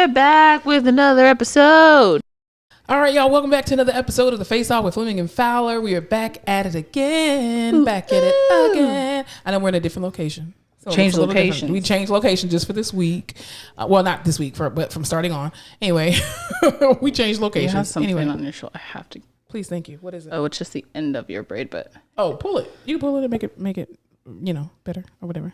we're back with another episode. All right, y'all, welcome back to another episode of The Face Off with Fleming and Fowler. We are back at it again. I know we're in a different location. So Change location. We changed location just for this week. Well, not this week, but from starting on. Anyway, we changed locations. You have something anyway. on your shoulder. I have to. Please, thank you. What is it? Oh, it's just the end of your braid, but. Oh, pull it. You can pull it and make it, better or whatever.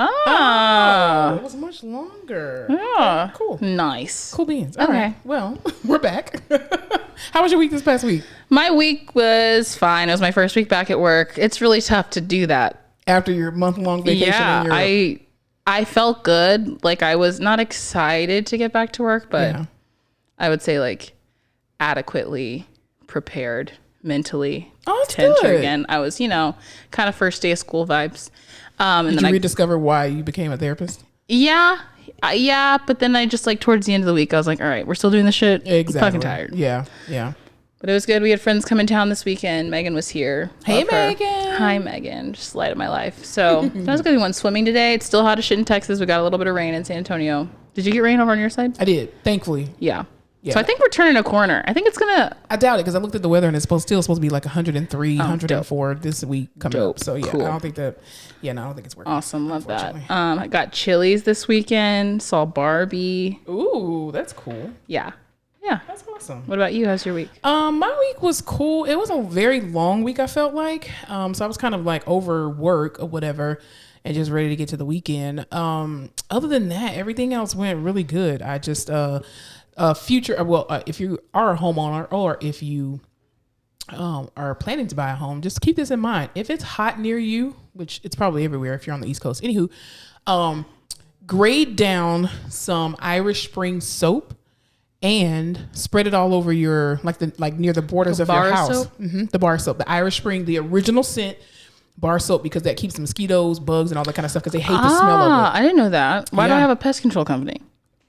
Ah. Oh, it was much longer. Yeah. Okay, cool. Nice. Cool beans. Okay. All right. Well, we're back. How was your week this past week? My week was fine. It was my first week back at work. It's really tough to do that. After your month-long vacation in Europe. Yeah, I felt good. Like, I was not excited to get back to work, but I would say, like, adequately prepared mentally to enter again. I was, kind of first day of school vibes. Did you rediscover why you became a therapist? Yeah. But then I just, like, towards the end of the week, I was like, all right, we're still doing this shit. Exactly. I'm fucking tired. Yeah. But it was good. We had friends come in town this weekend. Megan was here. Hey, Megan. Hi, Megan. Just light of my life. So that was good. We went swimming today. It's still hot as shit in Texas. We got a little bit of rain in San Antonio. Did you get rain over on your side? I did, thankfully. Yeah. So I think we're turning a corner. I think it's going to... I doubt it because I looked at the weather and it's still supposed to be like 103, 104 this week coming up. So yeah, cool. I don't think that... Yeah, no, I don't think it's working. Awesome. Love that. I got Chili's this weekend. Saw Barbie. Ooh, that's cool. Yeah. That's awesome. What about you? How's your week? My week was cool. It was a very long week, I felt like. So I was kind of like over work or whatever and just ready to get to the weekend. Other than that, everything else went really good. I just... if you are a homeowner or if you are planning to buy a home, just keep this in mind. If it's hot near you, which it's probably everywhere if you're on the East Coast. Anywho, grade down some Irish Spring soap and spread it all over your near the borders of your house. The bar soap, the Irish Spring, the original scent bar soap, because that keeps mosquitoes, bugs, and all that kind of stuff because they hate the smell of it. I didn't know that. Why do I have a pest control company?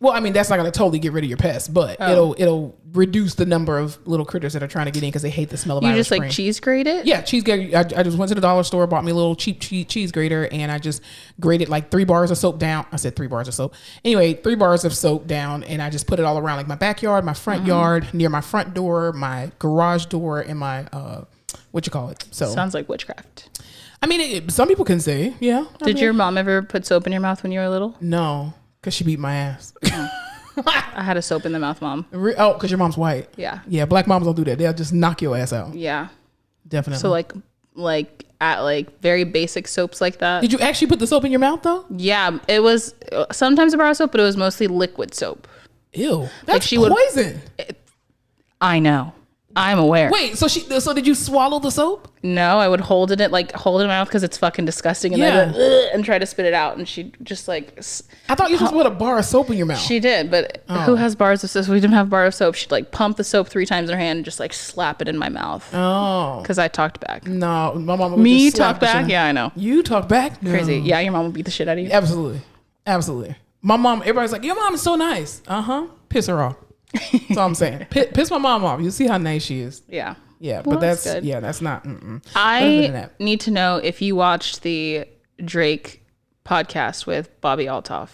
Well, I mean, that's not going to totally get rid of your pests, but it'll reduce the number of little critters that are trying to get in because they hate the smell of Irish You just Spring. like cheese grate it? Yeah, cheese grate. I just went to the dollar store, bought me a little cheap cheese grater, and I just grated like 3 bars of soap down. I said 3 bars of soap. Anyway, 3 bars of soap down, and I just put it all around, like my backyard, my front yard, near my front door, my garage door, and my So sounds like witchcraft. I mean, some people can say, yeah. Did your mom ever put soap in your mouth when you were little? No, because she beat my ass. I had a soap in the mouth, mom. Oh, because your mom's white. Yeah. Yeah, black moms don't do that. They'll just knock your ass out. Yeah. Definitely. So like at like very basic soaps like that. Did you actually put the soap in your mouth though? Yeah, it was sometimes a bar soap, but it was mostly liquid soap. Ew, that's poison. I know. I'm aware. Wait, so did you swallow the soap? No, I would hold it in my mouth because it's fucking disgusting, and then and try to spit it out, and she just like. I thought you were supposed to put a bar of soap in your mouth. She did, but who has bars of soap? We didn't have bar of soap. She'd like pump the soap 3 times in her hand and just like slap it in my mouth. Oh, because I talked back. No, my mom would just slap talk back. Yeah, I know. You talk back. No. Crazy. Yeah, your mom would beat the shit out of you. Absolutely. My mom. Everybody's like, your mom is so nice. Piss her off. That's all I'm saying. Piss my mom off. You'll see how nice she is. Yeah. Yeah, well, but that's good. Yeah, that's not. I need to know if you watched the Drake podcast with Bobby Altoff.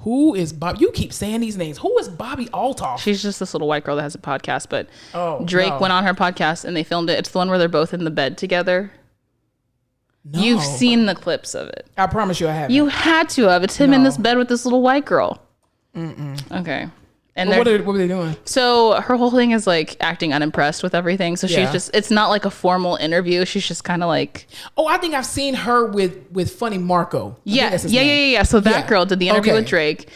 Who is Bob? You keep saying these names. Who is Bobby Altoff? She's just this little white girl that has a podcast, but Drake went on her podcast and they filmed it. It's the one where they're both in the bed together. No. You've seen the clips of it. I promise you I haven't. You had to have. It's him in this bed with this little white girl. Okay. And what are they doing? So her whole thing is like acting unimpressed with everything. So she's just, it's not like a formal interview. She's just kind of like. Oh, I think I've seen her with Funny Marco. Yeah. So that girl did the interview with Drake.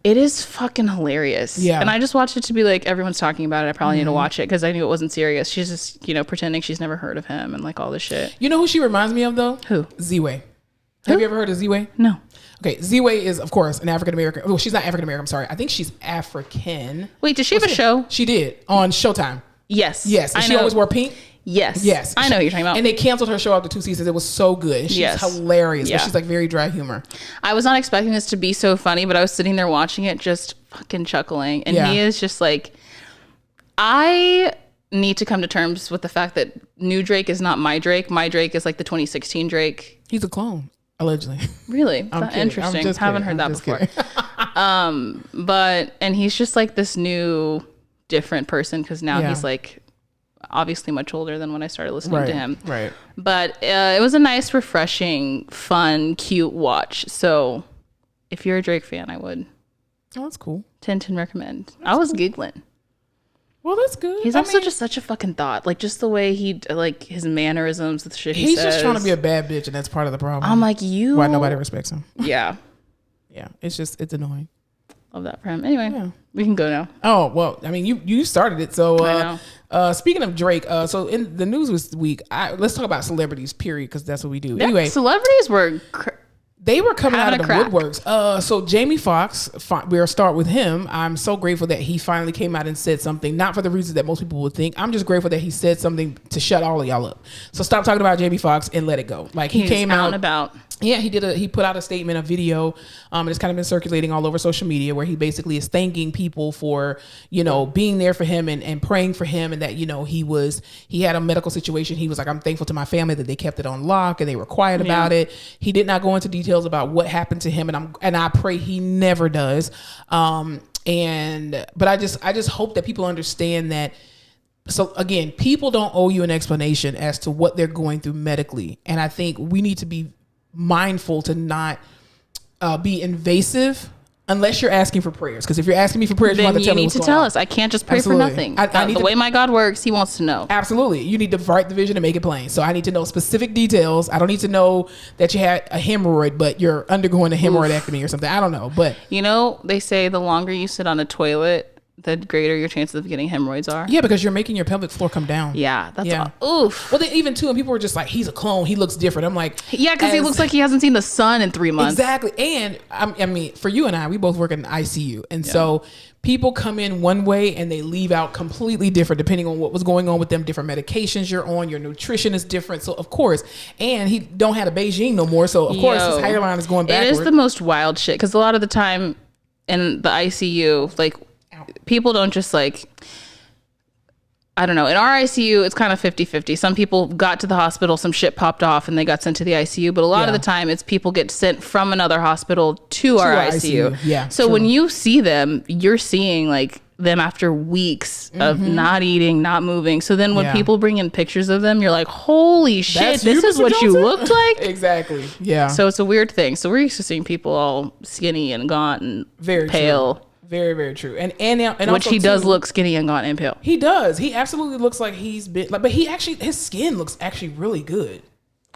It is fucking hilarious. Yeah. And I just watched it to be like, everyone's talking about it. I probably need to watch it because I knew it wasn't serious. She's just, pretending she's never heard of him and like all this shit. You know who she reminds me of though? Who? Z-Way. Have you ever heard of Z-Way? No. Okay, Z-Way is, of course, an African-American. Oh, she's not African-American, I'm sorry. I think she's African. Wait, did she have a show? She did, on Showtime. Yes. And she always wore pink? Yes. I know who you're talking about. And they canceled her show after 2 seasons. It was so good. And she's hilarious, but she's like very dry humor. I was not expecting this to be so funny, but I was sitting there watching it just fucking chuckling. And he is just like, I need to come to terms with the fact that new Drake is not my Drake. My Drake is like the 2016 Drake. He's a clone. Allegedly. Really? Interesting. I haven't heard that before. And he's just like this new, different person because now he's like obviously much older than when I started listening to him. Right. But it was a nice, refreshing, fun, cute watch. So if you're a Drake fan, I would. Oh, that's cool. 10 recommend. I was giggling. Well, that's good. He's also just such a fucking thought. Like, just the way he, like, his mannerisms, the shit he says. He's just trying to be a bad bitch, and that's part of the problem. I'm like, you. Why nobody respects him. Yeah. Yeah. It's annoying. Love that for him. Anyway, we can go now. Oh, well, I mean, you started it. So, I know. Speaking of Drake, so in the news this week, let's talk about celebrities, period, because that's what we do. Anyway. Celebrities were... They were coming out of the woodworks. So Jamie Foxx, we'll start with him. I'm so grateful that he finally came out and said something, not for the reasons that most people would think. I'm just grateful that he said something to shut all of y'all up. So stop talking about Jamie Foxx and let it go. Like he came out and about. Yeah, he put out a statement, a video, and it's kind of been circulating all over social media where he basically is thanking people for, being there for him and praying for him, and that, he had a medical situation. He was like, I'm thankful to my family that they kept it on lock and they were quiet about it. He did not go into details about what happened to him, and I pray he never does. But I just hope that people understand that. So again, people don't owe you an explanation as to what they're going through medically, and I think we need to be mindful to not be invasive unless you're asking for prayers. Because if you're asking me for prayers, then you need to tell us. I can't just pray for nothing. The way my God works, he wants to know. Absolutely. You need to write the vision and make it plain. So I need to know specific details. I don't need to know that you had a hemorrhoid, but you're undergoing a hemorrhoidectomy or something. I don't know. But they say the longer you sit on a toilet, the greater your chances of getting hemorrhoids are. Yeah, because you're making your pelvic floor come down. Yeah, that's oof. Well, then even too, and people were just like, he's a clone. He looks different. I'm like, yeah, because he looks like he hasn't seen the sun in 3 months. Exactly. And I mean, for you and I, we both work in the ICU, and so people come in one way and they leave out completely different, depending on what was going on with them. Different medications you're on, your nutrition is different. So of course, and he don't have a Beijing no more. So of course, his hairline is going backward. It is the most wild shit because a lot of the time in the ICU, like. People don't just like, I don't know. In our ICU, it's kind of 50-50. Some people got to the hospital, some shit popped off and they got sent to the ICU. But a lot of the time it's people get sent from another hospital to our ICU. Yeah. So when you see them, you're seeing like them after weeks of not eating, not moving. So then when people bring in pictures of them, you're like, holy shit, this is what you looked like? Exactly. Yeah. So it's a weird thing. So we're used to seeing people all skinny and gaunt and pale. True. Very, very true. And which he does look skinny and gaunt and pale. He does. He absolutely looks like he's been like, but his skin looks actually really good.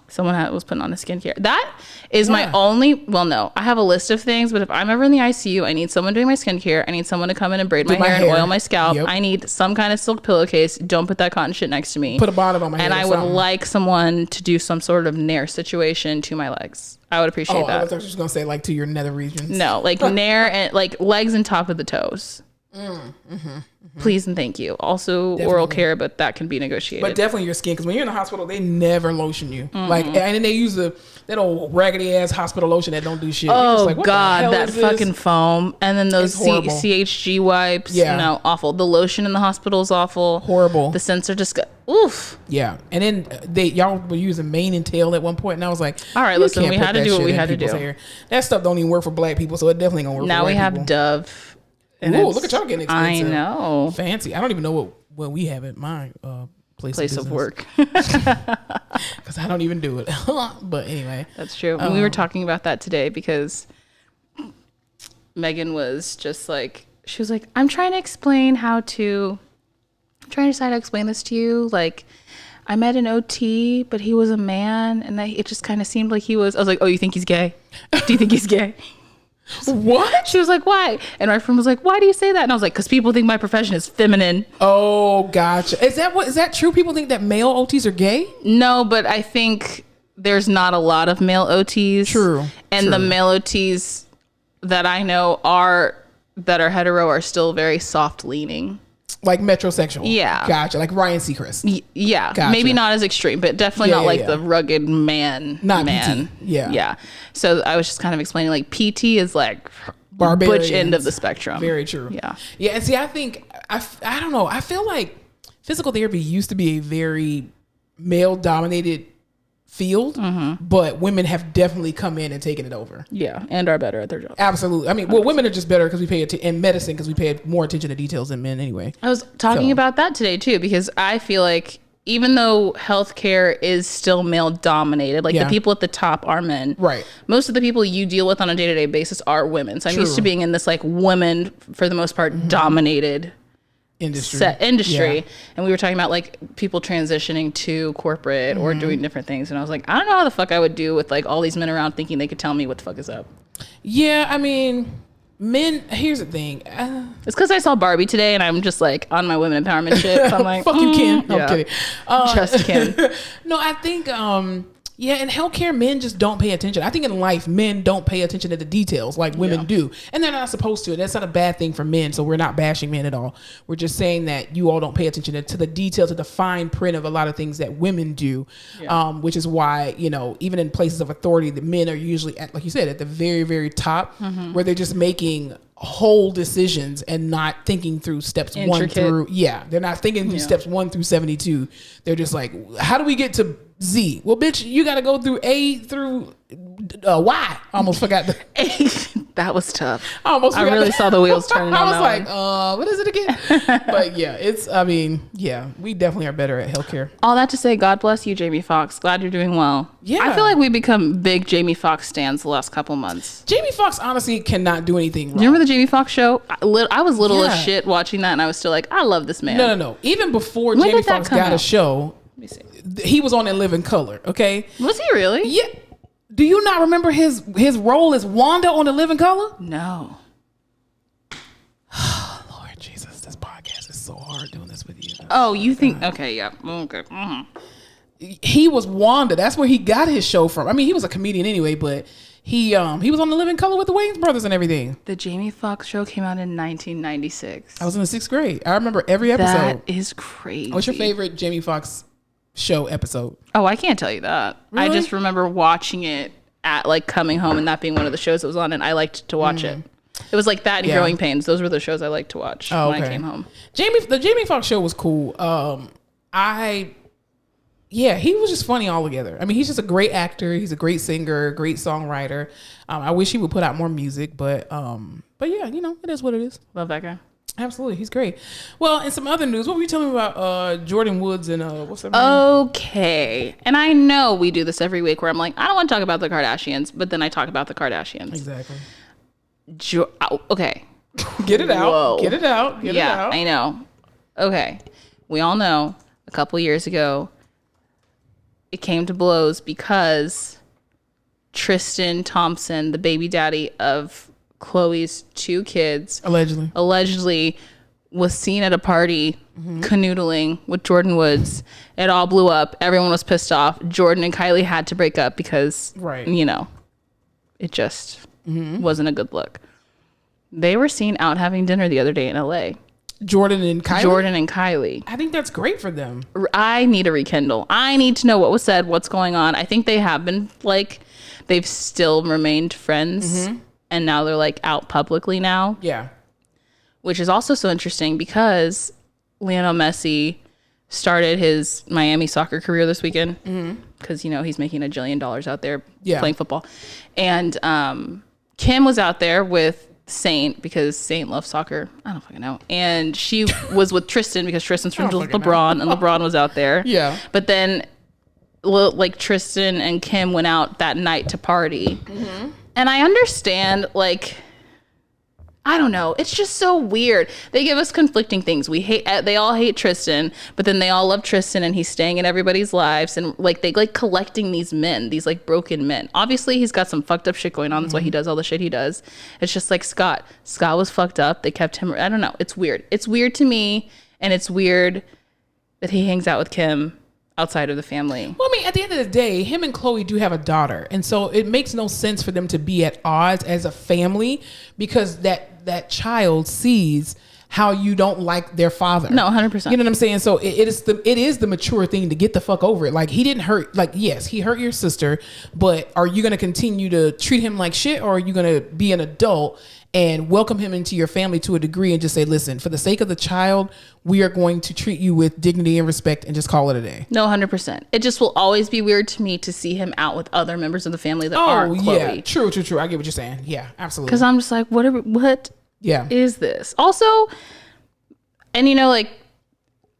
Someone was putting on his skincare. That is my only, no, I have a list of things, but if I'm ever in the ICU, I need someone doing my skincare. I need someone to come in and braid my hair and oil my scalp. Yep. I need some kind of silk pillowcase. Don't put that cotton shit next to me. Put a bonnet on my head. And I would like someone to do some sort of Nair situation to my legs. I would appreciate that. I was just going to say like to your nether regions. No, like Nair and like legs and top of the toes. Please and thank you. Also oral care, but that can be negotiated. But definitely your skin, because when you're in the hospital, they never lotion you. Like, and then they use that old raggedy ass hospital lotion that don't do shit. Oh like, God, that fucking foam, and then those CHG wipes. Yeah, no, awful. The lotion in the hospital is awful. Horrible. The scents are just oof. Yeah, and then y'all were using mane and tail at one point, and I was like, all right, listen, we had to do what we had to do. Hair. That stuff don't even work for black people, so it definitely gonna work. Now for white we have people. Dove. Ooh, look at y'all getting expensive. I know. Fancy. I don't even know what we have at my place of work. Because I don't even do it. But anyway. That's true. We were talking about that today because Megan was just like, she was like, I'm trying to decide how to explain this to you. Like, I met an OT, but he was a man. And it just kind of seemed like I was like, oh, you think he's gay? Do you think he's gay? What? She was like, why? And my friend was like, why do you say that? And I was like, because people think my profession is feminine. Oh, gotcha. Is that true? People think that male OTs are gay? No, but I think there's not a lot of male OTs. True. And the male OTs that I know that are hetero are still very soft leaning. Like metrosexual. Yeah. Gotcha. Like Ryan Seacrest. Yeah. Gotcha. Maybe not as extreme, but definitely not like the rugged man. Not man. PT. Yeah. Yeah. So I was just kind of explaining like PT is like butch end of the spectrum. Very true. Yeah. Yeah. And see, I think, I don't know. I feel like physical therapy used to be a very male dominated field, but women have definitely come in and taken it over. Yeah, and are better at their job. Absolutely. I mean, well, women are just better because we pay in medicine because we pay more attention to details than men anyway. I was talking about that today too, because I feel like even though healthcare is still male dominated, like the people at the top are men. Right. Most of the people you deal with on a day-to-day basis are women. So I'm used to being in this like women, for the most part, dominated industry. And we were talking about like people transitioning to corporate or doing different things. And I was like, I don't know how the fuck I would do with like all these men around thinking they could tell me what the fuck is up. Yeah, I mean, men, here's the thing. It's because I saw Barbie today and I'm just like on my women empowerment shit. So I'm like, fuck you, Ken. No, I'm kidding. Just Ken. No, I think, in healthcare, men just don't pay attention. I think in life, men don't pay attention to the details like women do. And they're not supposed to. That's not a bad thing for men. So we're not bashing men at all. We're just saying that you all don't pay attention to the details, to the fine print of a lot of things that women do, which is why, even in places of authority, the men are usually, like you said, at the very, very top, where they're just making whole decisions and not thinking through steps they're not thinking through steps 1 through 72. They're just like, how do we get to Z? Well, bitch, you got to go through A through Y. Almost forgot that was tough. I really saw the wheels turning. I was like, what is it again? But we definitely are better at healthcare. All that to say, God bless you, Jamie Foxx. Glad you're doing well. Yeah. I feel like we've become big Jamie Foxx stans the last couple months. Jamie Foxx honestly cannot do anything wrong. Do you remember the Jamie Foxx show? I was little as shit watching that and I was still like, I love this man. No. Even before Jamie Foxx got a show, he was on In Living Color, okay? Was he really? Yeah. Do you not remember his role as Wanda on In Living Color? No. Lord Jesus, this podcast is so hard doing this with you. Oh, you think? Okay, yeah. Okay. Mm-hmm. He was Wanda. That's where he got his show from. I mean, he was a comedian anyway, but he was on In Living Color with the Wayans brothers and everything. The Jamie Foxx show came out in 1996. I was in the 6th grade. I remember every episode. That is crazy. What's your favorite Jamie Foxx show episode? Oh, I can't tell you that. Really? I just remember watching it at like coming home and that being one of the shows that was on, and I liked to watch it. It was like that and Growing Pains. Those were the shows I liked to watch when I came home. The Jamie Foxx show was cool. He was just funny altogether. I mean, he's just a great actor. He's a great singer, great songwriter. I wish he would put out more music, but yeah, it is what it is. Love that guy. Absolutely. He's great. Well, in some other news, what were you telling me about Jordan Woods and what's that name? Okay. And I know we do this every week where I'm like, I don't want to talk about the Kardashians, but then I talk about the Kardashians. Exactly. Okay. Get it out. Whoa. Get it out. Get it out. I know. Okay. We all know a couple years ago, it came to blows because Tristan Thompson, the baby daddy of Khloe's 2 kids, allegedly was seen at a party canoodling with Jordan Woods. It all blew up. Everyone was pissed off. Jordan and Kylie had to break up because, it just wasn't a good look. They were seen out having dinner the other day in LA. Jordan and Kylie. I think that's great for them. I need a rekindle. I need to know what was said, what's going on. I think they have been they've still remained friends. And now they're like out publicly now. Yeah. Which is also so interesting because Lionel Messi started his Miami soccer career this weekend. Because, he's making $1 jillion out there playing football. And Kim was out there with Saint because Saint loves soccer. I don't fucking know. And she was with Tristan because Tristan's friends with LeBron and LeBron was out there. Yeah. But then Tristan and Kim went out that night to party. And I understand, I don't know. It's just so weird. They give us conflicting things. They all hate Tristan, but then they all love Tristan and he's staying in everybody's lives. And they collecting these men, these broken men. Obviously he's got some fucked up shit going on. That's why he does all the shit he does. It's just like Scott. Scott was fucked up. They kept him. I don't know. It's weird. It's weird to me. And it's weird that he hangs out with Kim outside of the family. Well, I mean, at the end of the day, him and Khloe do have a daughter. And so it makes no sense for them to be at odds as a family because that child sees how you don't like their father. No, 100%. You know what I'm saying? So it is the mature thing to get the fuck over it. He didn't hurt, yes, he hurt your sister, but are you going to continue to treat him like shit or are you going to be an adult and welcome him into your family to a degree and just say, listen, for the sake of the child, we are going to treat you with dignity and respect and just call it a day. No, 100%. It just will always be weird to me to see him out with other members of the family that aren't Chloe. Yeah, true. I get what you're saying. Yeah, absolutely. Because I'm just like, what is this? Also, and like,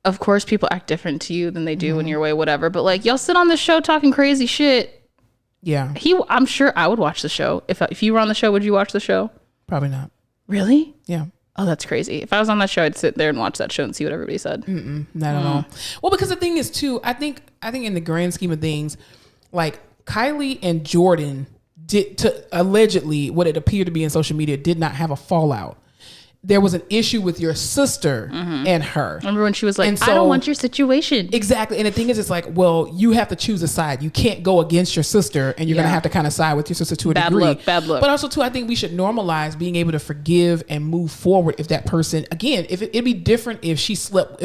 of course people act different to you than they do when you're away, whatever. But like, y'all sit on the show talking crazy shit. Yeah. I'm sure I would watch the show. If you were on the show, would you watch the show? Probably not. Really? Yeah. Oh, that's crazy. If I was on that show, I'd sit there and watch that show and see what everybody said. Not at all. Well, because the thing is too, I think in the grand scheme of things, like Kylie and Jordan allegedly, what it appeared to be in social media, did not have a fallout. There was an issue with your sister and her. Remember when she was like, I don't want your situation. Exactly. And the thing is, it's like, well, you have to choose a side. You can't go against your sister, and you're going to have to kind of side with your sister to a degree. Bad look. But also, too, I think we should normalize being able to forgive and move forward if that person, again, it'd be different if she slept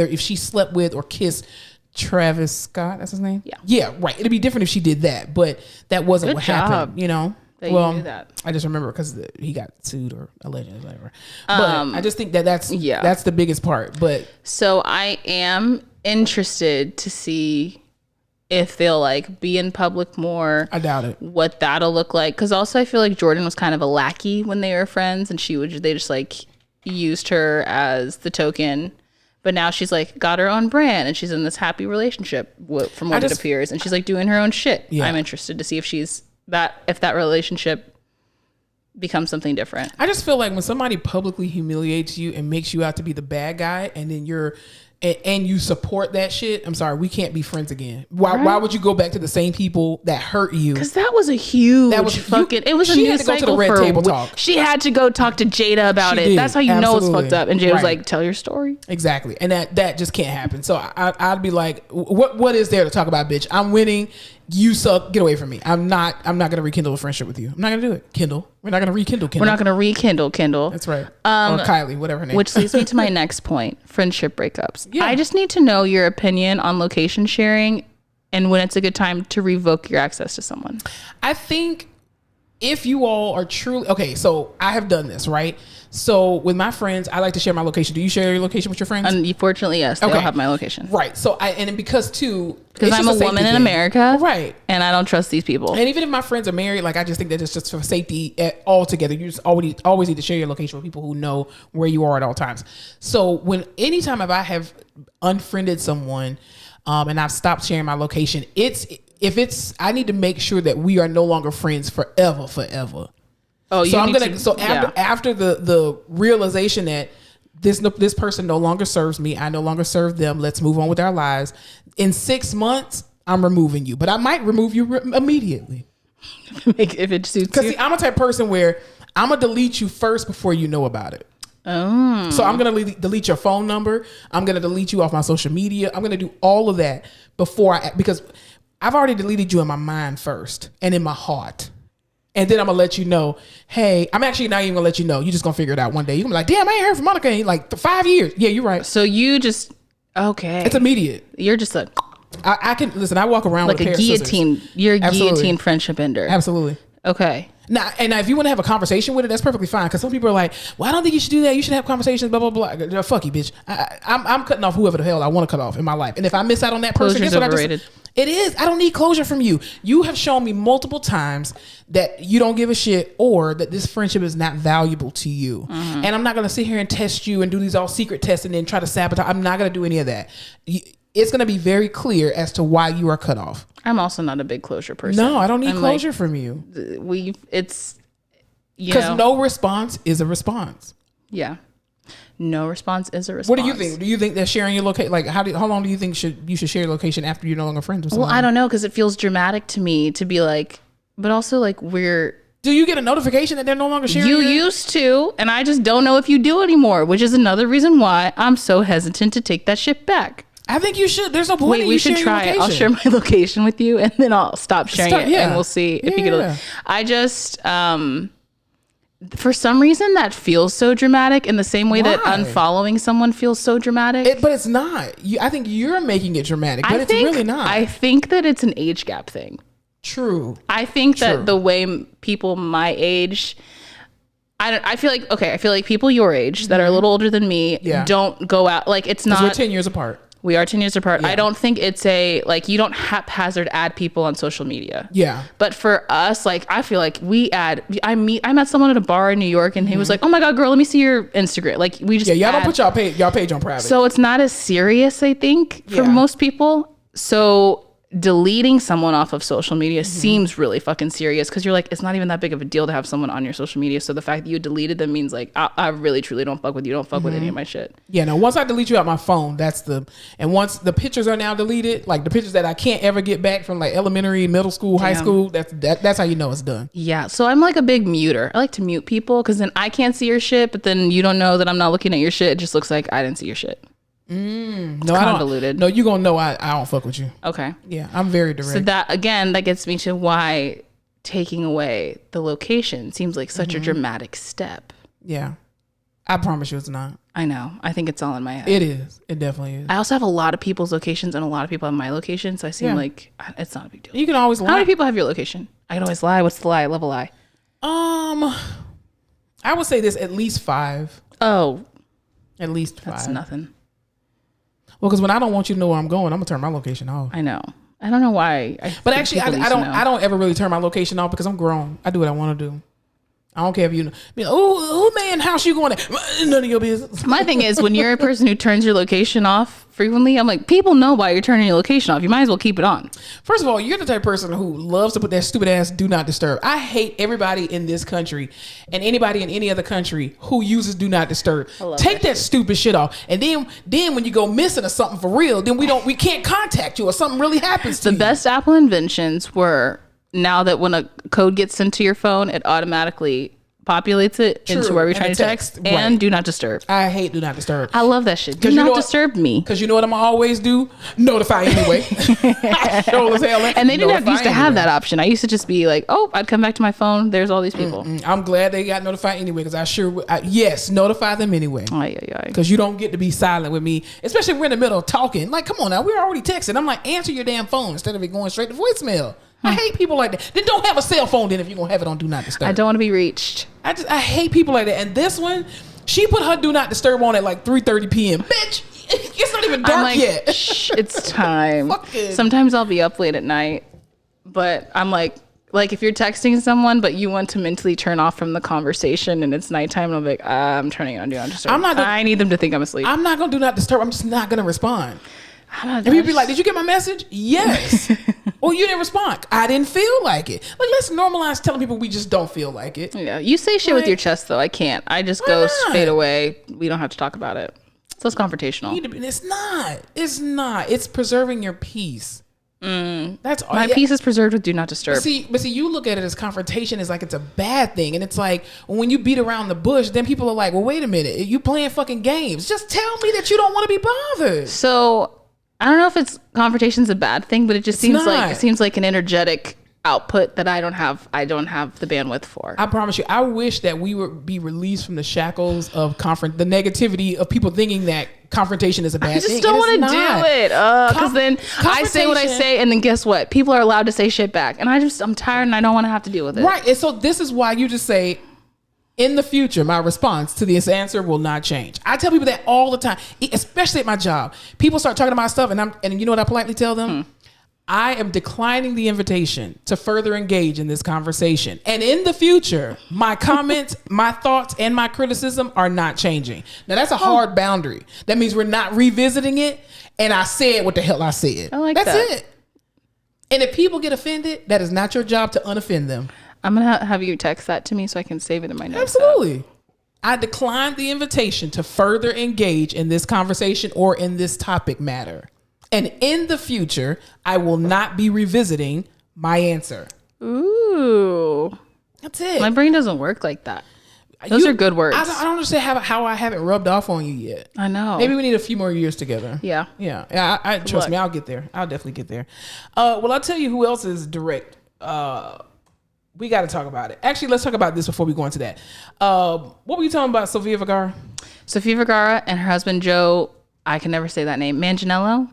with or kissed Travis Scott. That's his name? Yeah. Yeah, right. It'd be different if she did that, but that wasn't what happened, Well, you knew that. I just remember because he got sued or allegedly, whatever. But I just think that's the biggest part. But so I am interested to see if they'll like be in public more. I doubt it. What that'll look like. Because also I feel like Jordan was kind of a lackey when they were friends, and they just like used her as the token. But now she's like got her own brand, and she's in this happy relationship from what it appears, and she's like doing her own shit. Yeah. I'm interested to see if that relationship becomes something different. I just feel like when somebody publicly humiliates you and makes you out to be the bad guy, and then and you support that shit, I'm sorry, we can't be friends again. Why would you go back to the same people that hurt you? Because that was a huge it was a news cycle for table talk. She had to go talk to Jada about it. That's how you know it's fucked up. And Jada was like, tell your story. Exactly. And that just can't happen. So I'd be like, what is there to talk about, bitch? I'm winning. You suck. Get away from me. I'm not gonna rekindle a friendship with you. I'm not gonna do it. Kendall. We're not gonna rekindle Kendall. We're not gonna rekindle Kendall. That's right. Or Kylie, whatever her name. Which leads me to my next point: friendship breakups. Yeah. I just need to know your opinion on location sharing and when it's a good time to revoke your access to someone. I think if you all are truly okay, so I have done this, right? So with my friends, I like to share my location. Do you share your location with your friends? Unfortunately, yes. They all have my location. Right. So because I'm a woman in America. Right. And I don't trust these people. And even if my friends are married, like I just think that it's just for safety altogether. You just always need to share your location with people who know where you are at all times. So anytime I have unfriended someone, and I've stopped sharing my location, I need to make sure that we are no longer friends forever. Oh, after the realization that this person no longer serves me, I no longer serve them, let's move on with our lives. In 6 months, I'm removing you, but I might remove you immediately if it suits you. Because I'm a type of person where I'm gonna delete you first before you know about it. Oh. So I'm gonna delete your phone number. I'm gonna delete you off my social media. I'm gonna do all of that because I've already deleted you in my mind first and in my heart. And then I'm gonna let you know, hey, I'm actually not even gonna let you know. You're just gonna figure it out one day. You're gonna be like, damn, I ain't heard from Monica in like 5 years. Yeah, you're right. So you just, okay. It's immediate. You're just like, I can, listen, I walk around like with a guillotine. You're a guillotine friendship ender. Absolutely. Okay. Now, if you want to have a conversation with it, that's perfectly fine. Because some people are like, well, I don't think you should do that. You should have conversations, blah, blah, blah. Fuck you, bitch. I'm cutting off whoever the hell I want to cut off in my life. And if I miss out on that person, guess what overrated. It is. I don't need closure from you. You have shown me multiple times that you don't give a shit or that this friendship is not valuable to you. Mm-hmm. And I'm not going to sit here and test you and do these all secret tests and then try to sabotage. I'm not going to do any of that. It's going to be very clear as to why you are cut off. I'm also not a big closure person. No, I don't need closure from you. Because no response is a response. Yeah. No response is a response. What do you think? Do you think that sharing your location, like how long do you think you should share your location after you're no longer friends with someone? Well, I don't know, because it feels dramatic to me to be like, but also like do you get a notification that they're no longer sharing? You used to, and I just don't know if you do anymore, which is another reason why I'm so hesitant to take that shit back. I think you should. There's no point in you sharing your location. I'll share my location with you, and then I'll stop sharing it, and we'll see if you get it. I just, for some reason, that feels so dramatic in the same way that unfollowing someone feels so dramatic. But it's not. I think you're making it dramatic, but it's really not. I think that it's an age gap thing. True. I think that the way people my age, I feel like people your age that are a little older than me don't go out. Like, it's not. We're 10 years apart. We are 10 years apart. Yeah. I don't think it's you don't haphazard add people on social media. Yeah. But for us, like, I feel like I met someone at a bar in New York and he was like, oh my God, girl, let me see your Instagram. Like, we just. Yeah, y'all don't put y'all page on private. So it's not as serious, I think, for most people. So deleting someone off of social media seems really fucking serious because you're like, it's not even that big of a deal to have someone on your social media. So the fact that you deleted them means like, I really truly don't fuck with you. Don't fuck with any of my shit. Yeah, no, once I delete you out my phone, and once the pictures are now deleted, like the pictures that I can't ever get back from like elementary, middle school, high school, that's how you know it's done. Yeah. So I'm like a big muter. I like to mute people because then I can't see your shit, but then you don't know that I'm not looking at your shit. It just looks like I didn't see your shit. No, I don't. Convoluted. No, you gonna know I don't fuck with you. Okay. Yeah, I'm very direct. So that gets me to why taking away the location seems like such a dramatic step. Yeah, I promise you it's not. I know. I think it's all in my head. It is. It definitely is. I also have a lot of people's locations and a lot of people have my location, so I seem like it's not a big deal. You can always lie. How many people have your location? I can always lie. What's the lie? I love a lie. I would say this at least 5. Oh, at least 5. That's nothing. Well, because when I don't want you to know where I'm going, I'm gonna turn my location off. I know. I don't know why. But actually, I don't ever really turn my location off because I'm grown. I do what I want to do. I don't care if you know. Oh man, house you going at? None of your business. My thing is, when you're a person who turns your location off frequently, I'm like, people know why you're turning your location off. You might as well keep it on. First of all, you're the type of person who loves to put that stupid ass do not disturb. I hate everybody in this country and anybody in any other country who uses do not disturb. Take that stupid shit off. And then when you go missing or something for real, then we can't contact you or something really happens to you. The best Apple inventions were now that when a code gets sent to your phone, it automatically populates it into where we're trying to text and do not disturb. I hate do not disturb. I love that shit. Do not disturb me. Because you know what I'm gonna always do? Notify anyway. Sure as hell. And they didn't used to have that option. I used to just be like, oh, I'd come back to my phone. There's all these people. I'm glad they got notified anyway because yes, notify them anyway. Because you don't get to be silent with me, especially if we're in the middle of talking. Like, come on now, we're already texting. I'm like, answer your damn phone instead of it going straight to voicemail. I hate people like that. Then don't have a cell phone then if you're going to have it on Do Not Disturb. I don't want to be reached. I hate people like that. And this one, she put her Do Not Disturb on at like 3:30 p.m. Bitch, it's not even dark yet. Shh, it's time. Sometimes I'll be up late at night, but I'm like if you're texting someone, but you want to mentally turn off from the conversation and it's nighttime, and I'm like, I'm turning it on Do Not Disturb. I need them to think I'm asleep. I'm not going to Do Not Disturb. I'm just not going to respond. And people be like, did you get my message? Yes. Or you didn't respond. I didn't feel like it. Like, let's normalize telling people we just don't feel like it. Yeah, you say shit with your chest though. I can't. I just go fade away. We don't have to talk about it. So it's confrontational. It's not. It's preserving your peace. That's all. My peace is preserved with Do Not Disturb. But see, you look at it as confrontation is like it's a bad thing, and it's like when you beat around the bush, then people are like, well, wait a minute, you playing fucking games. Just tell me that you don't want to be bothered. So I don't know if confrontation's a bad thing, but it seems like an energetic output that I don't have the bandwidth for. I promise you, I wish that we would be released from the shackles of the negativity of people thinking that confrontation is a bad thing. I just don't want to do it because then I say what I say, and then guess what? People are allowed to say shit back, and I'm tired and I don't want to have to deal with it. Right, and so this is why you just say, in the future, my response to this answer will not change. I tell people that all the time, especially at my job. People start talking about stuff, and you know what I politely tell them? I am declining the invitation to further engage in this conversation. And in the future, my comments, my thoughts, and my criticism are not changing. Now, that's a hard boundary. That means we're not revisiting it, and I said what the hell I said. I like that. That's it. And if people get offended, that is not your job to unoffend them. I'm going to have you text that to me so I can save it in my notes. Absolutely. I declined the invitation to further engage in this conversation or in this topic matter. And in the future, I will not be revisiting my answer. Ooh. That's it. My brain doesn't work like that. Those are good words. I don't understand how I haven't rubbed off on you yet. I know. Maybe we need a few more years together. Yeah. Yeah. Trust me, I'll get there. I'll definitely get there. Well, I'll tell you who else is direct. We got to talk about it. Actually, let's talk about this before we go into that. What were you talking about, Sofia Vergara? Sofia Vergara and her husband, Joe, I can never say that name, Manganiello?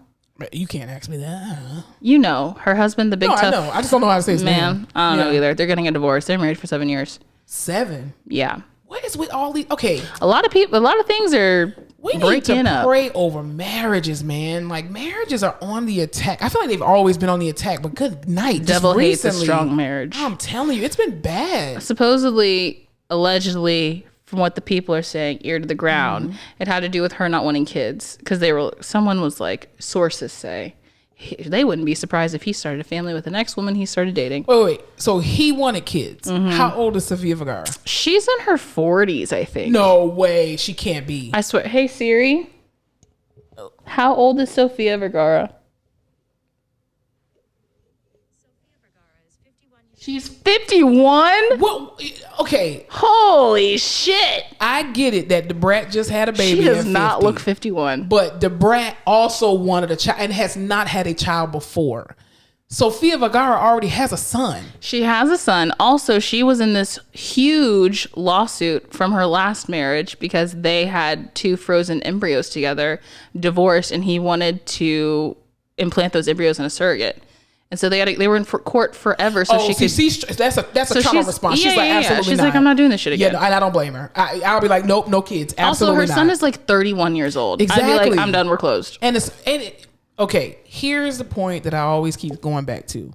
You can't ask me that. You know, her husband, the big tough. I know. I just don't know how to say his name. I don't know either. They're getting a divorce. They're married for 7 years. 7? Yeah. What is with all these? Okay. A lot of things are we need to pray over marriages, man. Like, marriages are on the attack. I feel like they've always been on the attack, but good night. Devil hates a strong marriage. I'm telling you, it's been bad. Supposedly, allegedly, from what the people are saying, ear to the ground, it had to do with her not wanting kids. Because someone was like, sources say, they wouldn't be surprised if he started a family with the next woman he started dating. Wait. So he wanted kids. How old is Sofia Vergara? She's in her 40s, I think. No way. She can't be. I swear. Hey, Siri. How old is Sofia Vergara? She's 51? Well, okay. Holy shit. I get it that the brat just had a baby. She does not look 51. But the brat also wanted a child and has not had a child before. Sofia Vergara already has a son. She has a son. Also, she was in this huge lawsuit from her last marriage because they had 2 frozen embryos together, divorced, and he wanted to implant those embryos in a surrogate. And so they were in court forever. So that's a trauma response. She's like, absolutely She's not. like, I'm not doing this shit again. Yeah, and I don't blame her. I'll be like, nope, no kids. Absolutely also, her son is like 31 years old. Exactly. I'd be like, I'm done. We're closed. Okay, here's the point that I always keep going back to.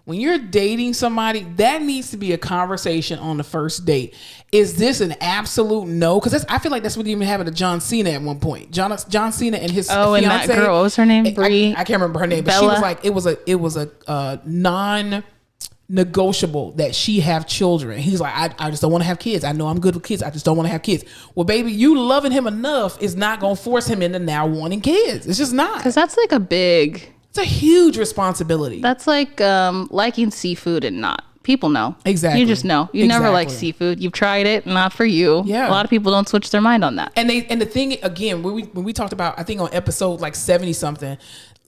When you're dating somebody, that needs to be a conversation on the first date. Is this an absolute no? Because I feel like that's what even happened to John Cena at one point. John Cena and his fiance. And that girl, what was her name? Brie? I can't remember her name, but Bella. She was like, it was a non-negotiable that she have children. He's like, I just don't want to have kids. I know I'm good with kids. I just don't want to have kids. Well, baby, you loving him enough is not going to force him into now wanting kids. It's just not. Because that's like it's a huge responsibility. That's like liking seafood and not. People know. Exactly. You just know. You never like seafood. You've tried it, not for you. Yeah. A lot of people don't switch their mind on that. And the thing again, when we talked about, I think on episode like 70 something,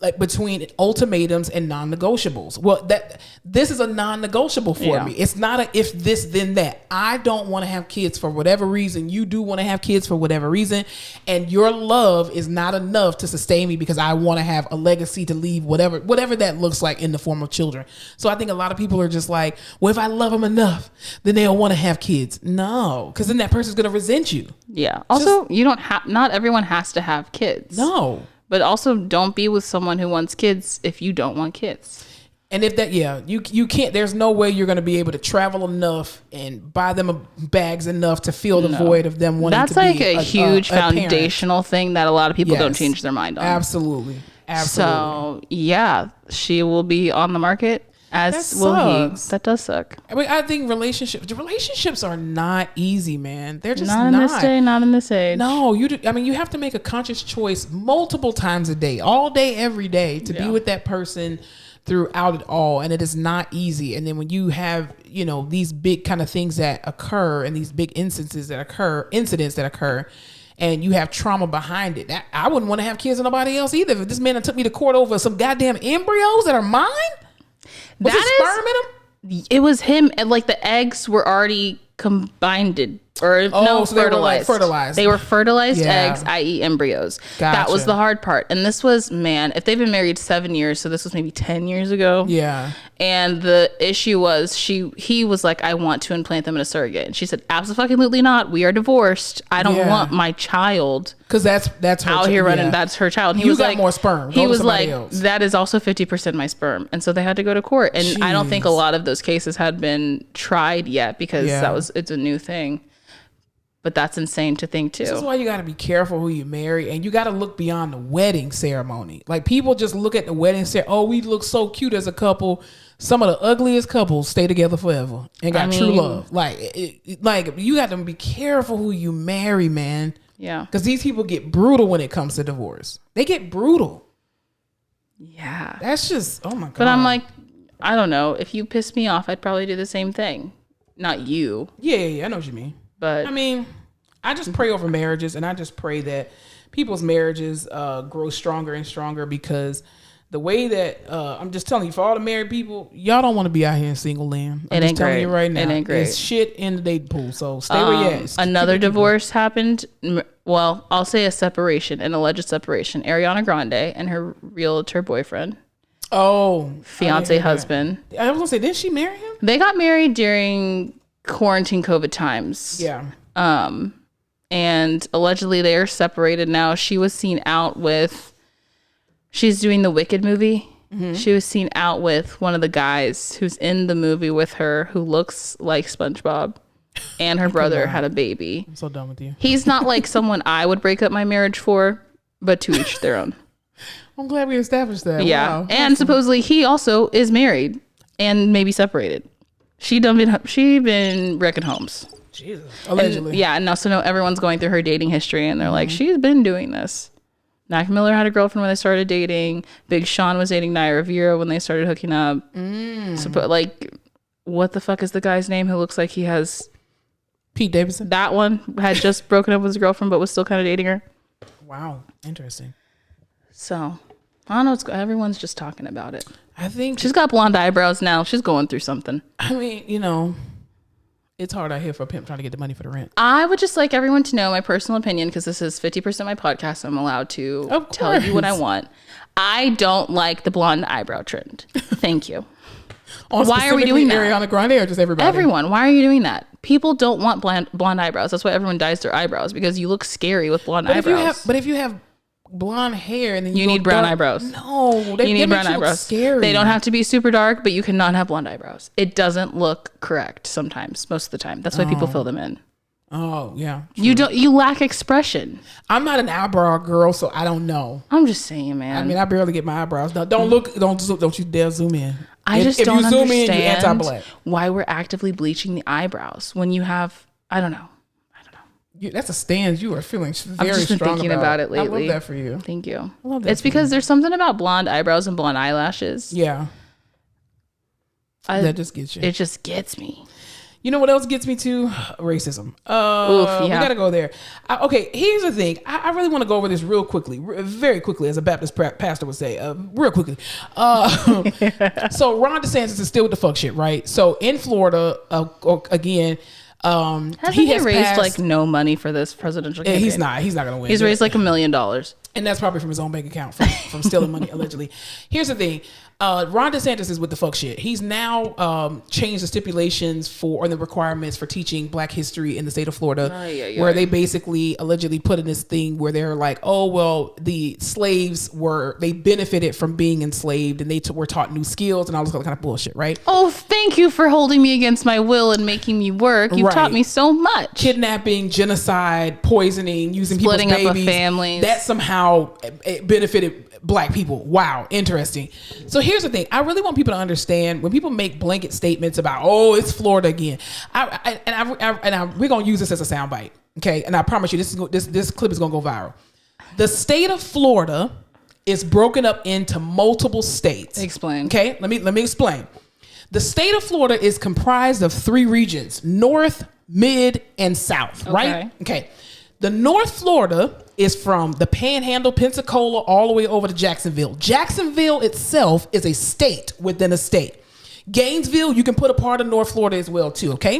like between ultimatums and non-negotiables. Well, this is a non-negotiable for me. It's not a if this then that. I don't want to have kids for whatever reason. You do want to have kids for whatever reason, and your love is not enough to sustain me because I want to have a legacy to leave, whatever that looks like in the form of children. So I think a lot of people are just like, well, if I love them enough, then they'll want to have kids. No, because then that person's going to resent you. Yeah. Also, you don't have. Not everyone has to have kids. No. But also, don't be with someone who wants kids if you don't want kids. And if that, you can't, there's no way you're going to be able to travel enough and buy them bags enough to fill the void of them wanting to be That's like a huge foundational thing that a lot of people don't change their mind on. Absolutely. So, yeah, she will be on the market. As will he. That does suck. I mean, I think relationships are not easy, man. They're just not in this day, not in this age. No, you have to make a conscious choice multiple times a day, all day, every day, to be with that person throughout it all, and it is not easy. And then when you have these big kind of things that occur and these big incidents that occur. And you have trauma behind it. I wouldn't want to have kids with nobody else either. If this man took me to court over some goddamn embryos that are mine. Was it sperm in him? It was him, and like the eggs were already combined fertilized. They were like fertilized. They were fertilized eggs, i.e. embryos. Gotcha. That was the hard part. And this was, man, if they've been married 7 years, so this was maybe 10 years ago. Yeah. And the issue was he was like, I want to implant them in a surrogate. And she said, absolutely not. We are divorced. I don't want my child. Because that's her out here running. That's her child. He was like, more sperm. He was like, that is also 50% my sperm. And so they had to go to court. And I don't think a lot of those cases had been tried yet because it's a new thing. But that's insane to think too. This is why you got to be careful who you marry, and you got to look beyond the wedding ceremony. Like, people just look at the wedding ceremony. Oh, we look so cute as a couple. Some of the ugliest couples stay together forever and got true love. Like you got to be careful who you marry, man. Yeah, because these people get brutal when it comes to divorce. They get brutal. Yeah, that's just oh my god. But I'm like, I don't know. If you piss me off, I'd probably do the same thing. Not you. Yeah, I know what you mean. But I mean, I just pray over marriages, and I just pray that people's marriages grow stronger and stronger, because the way that I'm just telling you, for all the married people, y'all don't want to be out here in single land. I'm just telling you right now. It ain't great. It's shit in the dating pool, so stay where you at. Another divorce happened. Well, I'll say a separation, an alleged separation. Ariana Grande and her realtor boyfriend. Oh. Fiance husband. I was going to say, didn't she marry him? They got married during quarantine COVID times. Yeah. And allegedly they are separated now. She was seen out with, she's doing the Wicked movie. Mm-hmm. She was seen out with one of the guys who's in the movie with her, who looks like SpongeBob, and her brother had a baby. I'm so done with you. He's not like someone I would break up my marriage for, but to each their own. I'm glad we established that. Yeah. Wow. And supposedly he also is married and maybe separated. She been wrecking homes. Jesus. Allegedly. And also know everyone's going through her dating history, and they're like, she's been doing this. Mac Miller had a girlfriend when they started dating. Big Sean was dating Naya Rivera when they started hooking up. So, but like, what the fuck is the guy's name who looks like he has... Pete Davidson? That one had just broken up with his girlfriend, but was still kind of dating her. Wow. Interesting. So, I don't know. Everyone's just talking about it. I think... She's got blonde eyebrows now. She's going through something. I mean, you know... It's hard out here for a pimp trying to get the money for the rent. I would just like everyone to know my personal opinion, because this is 50% my podcast. So I'm allowed to tell you what I want. I don't like the blonde eyebrow trend. Thank you. Why are we doing that? Ariana Grande or just everybody? Everyone. Why are you doing that? People don't want blonde eyebrows. That's why everyone dyes their eyebrows, because you look scary with blonde eyebrows. But if you have blonde hair and then you need brown eyebrows. No, you need brown eyebrows. Scary. They don't have to be super dark, but you cannot have blonde eyebrows. It doesn't look correct sometimes, most of the time. That's why people fill them in. Oh yeah. True. You lack expression. I'm not an eyebrow girl, so I don't know. I'm just saying, man. I mean, I barely get my eyebrows done. Don't you dare zoom in. I just don't understand zoom in, you're anti-black. Why we're actively bleaching the eyebrows when you have, I don't know. That's a stand you are feeling very strong. I've just been thinking about it lately. I love that for you. Thank you. I love that. It's because there's something about blonde eyebrows and blonde eyelashes. Yeah. That just gets you. It just gets me. You know what else gets me to? Racism. We got to go there. Okay, here's the thing. I really want to go over this real quickly, very quickly, as a Baptist pastor would say, real quickly. So Ron DeSantis is still with the fuck shit, right? So in Florida, again... Hasn't he raised like no money for this presidential campaign? He's not gonna win. He's raised like $1 million, and that's probably from his own bank account from stealing money allegedly. Here's the thing. Ron DeSantis is with the fuck shit. He's now changed the stipulations for, or the requirements for teaching Black history in the state of Florida, where they basically allegedly put in this thing where they're like, oh, well, the slaves they benefited from being enslaved, and they were taught new skills and all this other kind of bullshit, right? Oh, thank you for holding me against my will and making me work. You taught me so much. Kidnapping, genocide, poisoning, using splitting people's babies. Splitting up families. That somehow it benefited Black people. Wow, interesting. So here's the thing. I really want people to understand when people make blanket statements about, oh, it's Florida again. We're gonna use this as a soundbite, okay? And I promise you, this clip is gonna go viral. The state of Florida is broken up into multiple states. Explain. Okay, let me explain. The state of Florida is comprised of 3 regions: North, Mid, and South. Right? Okay. The North Florida is from the Panhandle, Pensacola, all the way over to Jacksonville. Jacksonville itself is a state within a state. Gainesville, you can put a part of North Florida as well too, okay?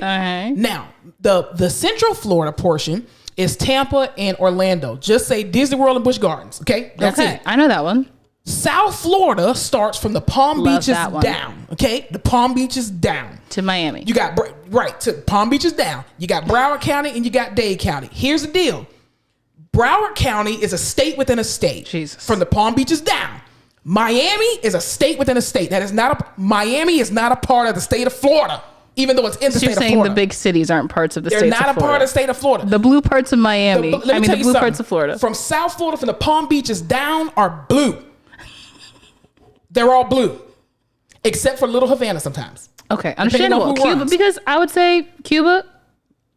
Now, the Central Florida portion is Tampa and Orlando. Just say Disney World and Busch Gardens, okay? That's it. I know that one. South Florida starts from the Palm Beaches down, okay? The Palm Beaches down. To Miami. You got, to Palm Beaches down. You got Broward County and you got Dade County. Here's the deal. Broward County is a state within a state. Jesus. From the Palm Beaches down. Miami is a state within a state. Miami is not a part of the state of Florida, even though it's in the state of Florida. You're saying the big cities aren't parts of the state of Florida. They're not a part of the state of Florida. The blue parts of Miami. The blue parts of Florida. From South Florida, from the Palm Beaches down are blue. They're all blue, except for Little Havana sometimes. Okay, understandable. Cuba, because I would say Cuba,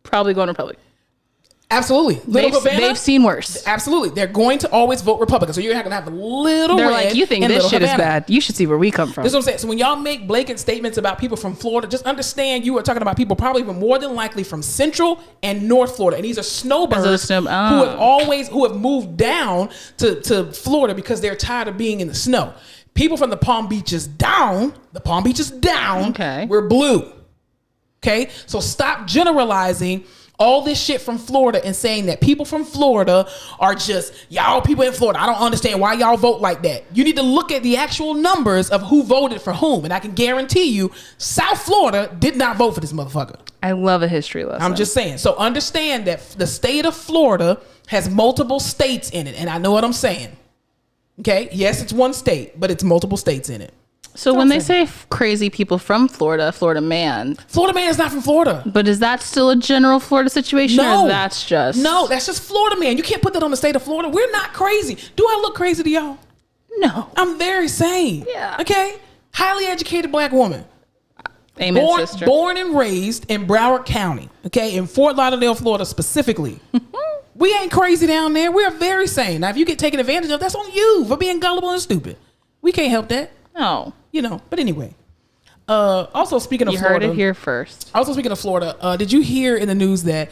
probably going Republican. Absolutely. They've seen worse. Absolutely. They're going to always vote Republican. So you're going to have a little They're red. Like, you think this shit is bad. You should see where we come from. This is what I'm saying. So when y'all make blanket statements about people from Florida, just understand you are talking about people probably even more than likely from Central and North Florida. And these are snowbirds who have moved down to Florida because they're tired of being in the snow. People from the Palm Beaches down, we're blue. Okay? So stop generalizing. all this shit from Florida and saying that people from Florida are just, y'all people in Florida, I don't understand why y'all vote like that. You need to look at the actual numbers of who voted for whom. And I can guarantee you, South Florida did not vote for this motherfucker. I love a history lesson. I'm just saying. So understand that the state of Florida has multiple states in it. And I know what I'm saying. Okay? Yes, it's one state, but it's multiple states in it. So when they say crazy people from Florida, Florida man is not from Florida. But is that still a general Florida situation? No. Or that's just... No, that's just Florida man. You can't put that on the state of Florida. We're not crazy. Do I look crazy to y'all? No. I'm very sane. Yeah. Okay? Highly educated black woman. Amen, sister. Born and raised in Broward County. Okay? In Fort Lauderdale, Florida specifically. We ain't crazy down there. We're very sane. Now, if you get taken advantage of, that's on you for being gullible and stupid. We can't help that. No. But anyway. Also speaking of Florida. You heard it here first. Also speaking of Florida, did you hear in the news that,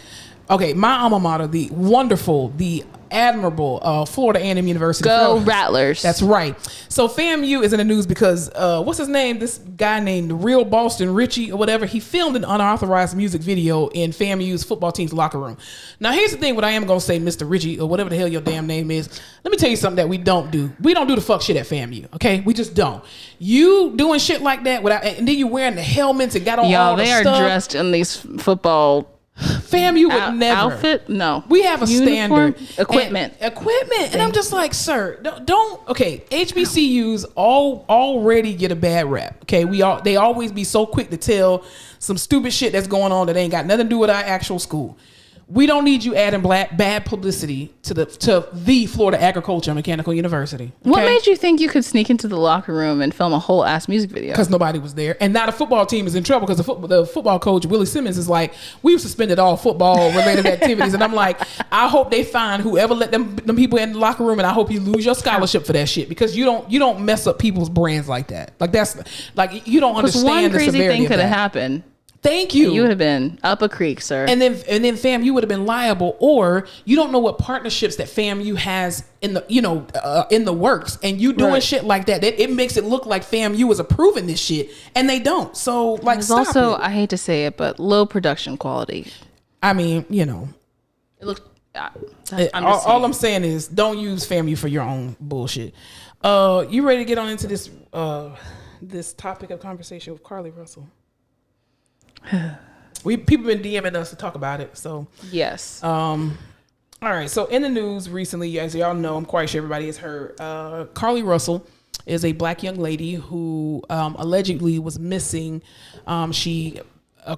my alma mater, the wonderful, the admirable Florida A&M University. Go Rattlers. That's right. So FAMU is in the news because, what's his name? This guy named Real Boston Richie or whatever, he filmed an unauthorized music video in FAMU's football team's locker room. Now, here's the thing, what I am going to say, Mr. Richie, or whatever the hell your damn name is. Let me tell you something that we don't do. We don't do the fuck shit at FAMU, okay? We just don't. You doing shit like that without, and then you wearing the helmets and got on all the stuff. Y'all, they are dressed in these football... FAMU would never. Outfit? No. We have a Uniform, standard. Equipment. And I'm just like, sir, don't okay, HBCUs already get a bad rap. Okay, they always be so quick to tell some stupid shit that's going on that ain't got nothing to do with our actual school. We don't need you adding bad publicity to the Florida Agriculture and Mechanical University. Okay? What made you think you could sneak into the locker room and film a whole ass music video? Because nobody was there. And now the football team is in trouble because the football coach, Willie Simmons, is like, we've suspended all football-related activities. And I'm like, I hope they find whoever let them people in the locker room, and I hope you lose your scholarship for that shit because you don't mess up people's brands like that. Like, that's, like, you don't understand the severity of that. One crazy thing could have happened. Thank you. You would have been up a creek, sir. And then fam, you would have been liable, or you don't know what partnerships that FAMU has in the in the works, and you doing shit like that. It makes it look like FAMU is approving this shit, and they don't. So like, there's also, I hate to say it, but low production quality. I mean, it looks. All I'm saying is, don't use FAMU for your own bullshit. You ready to get on into this this topic of conversation with Carlee Russell? People been DMing us to talk about it, so yes. All right. So in the news recently, as y'all know, I'm quite sure everybody has heard. Carlee Russell is a black young lady who allegedly was missing. She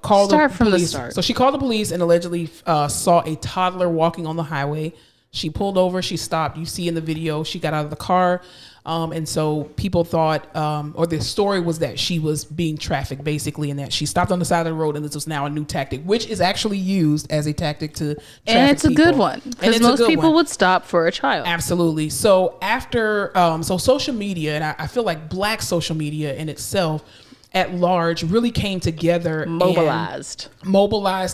called the police. From the start. So she called the police and allegedly saw a toddler walking on the highway. She pulled over. She stopped. You see in the video, she got out of the car. And so people thought, or the story was that she was being trafficked basically, and that she stopped on the side of the road, and this was now a new tactic, which is actually used as a tactic to traffic people. And it's a good one, because most people would stop for a child. Absolutely. So after, so social media, and I feel like black social media in itself at large really came together, mobilized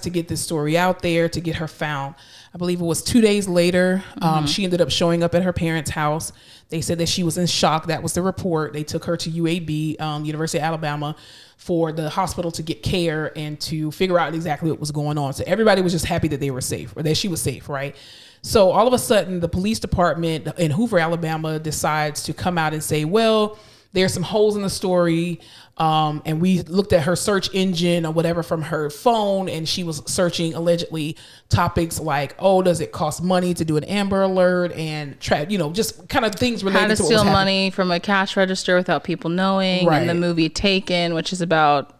to get this story out there, to get her found. I believe it was 2 days later. She ended up showing up at her parents' house. They said that she was in shock. That was the report. They took her to UAB, University of Alabama, for the hospital to get care and to figure out exactly what was going on. So everybody was just happy that they were safe, or that she was safe, right? So all of a sudden, the police department in Hoover, Alabama, decides to come out and say, well, there's some holes in the story. And we looked at her search engine or whatever from her phone, and she was searching allegedly topics like, oh, does it cost money to do an Amber Alert, and just kind of things related to how to steal money from a cash register without people knowing. Right. And the movie Taken, which is about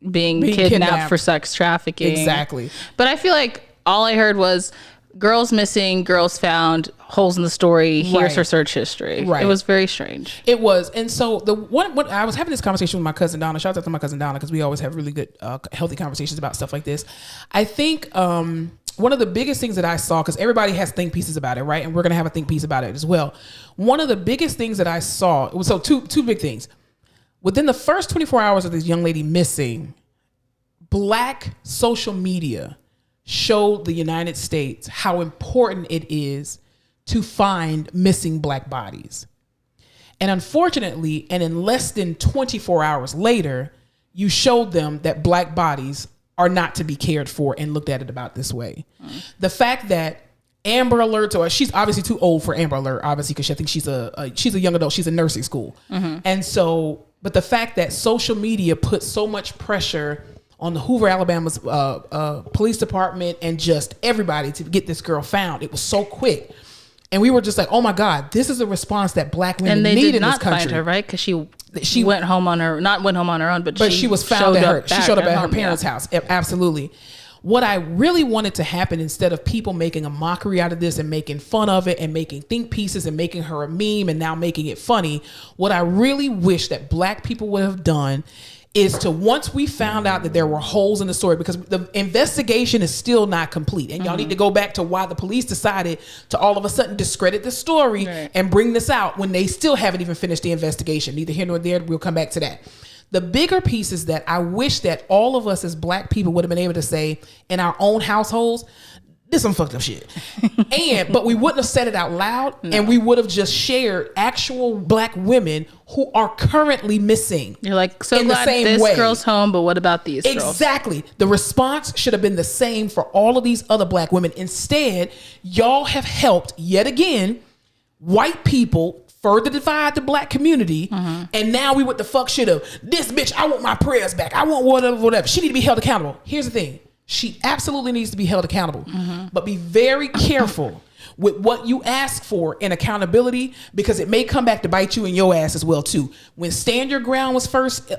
being kidnapped for sex trafficking. Exactly. But I feel like all I heard was girls missing, girls found, holes in the story. Here's her search history. Right. It was very strange. It was. And so what I was having this conversation with my cousin Donna. Shout out to my cousin Donna, because we always have really good, healthy conversations about stuff like this. I think one of the biggest things that I saw, because everybody has think pieces about it, right? And we're going to have a think piece about it as well. One of the biggest things that I saw, it was two big things. Within the first 24 hours of this young lady missing, black social media showed the United States how important it is to find missing black bodies. And unfortunately, and in less than 24 hours later, you showed them that black bodies are not to be cared for and looked at it about this way. The fact that Amber Alert, or she's obviously too old for Amber Alert, obviously, because I think she's a young adult. She's in nursing school. And so, but the fact that social media put so much pressure on the Hoover, Alabama's police department and just everybody to get this girl found, it was so quick. And we were just like, oh my God, this is a response that black women need in this country. And they did not find her, right? Because she went home on her, not went home on her own, but she was found she showed up at her parents' house. Absolutely. What I really wanted to happen, instead of people making a mockery out of this and making fun of it and making think pieces and making her a meme and now making it funny, what I really wish that black people would have done is to, once we found out that there were holes in the story, because the investigation is still not complete, and y'all need to go back to why the police decided to all of a sudden discredit the story and bring this out when they still haven't even finished the investigation. Neither here nor there. We'll come back to that. The bigger piece is that I wish that all of us as black people would have been able to say in our own households, this is some fucked up shit. But we wouldn't have said it out loud, and we would have just shared actual black women who are currently missing. You're like, so glad this girl's home, but what about these girls? Exactly. The response should have been the same for all of these other black women. Instead, y'all have helped, yet again, white people further divide the black community. And now we what the fuck should have. This bitch, I want my prayers back. I want whatever. She need to be held accountable. Here's the thing. She absolutely needs to be held accountable. But be very careful with what you ask for in accountability, because it may come back to bite you in your ass as well too. When Stand Your Ground was first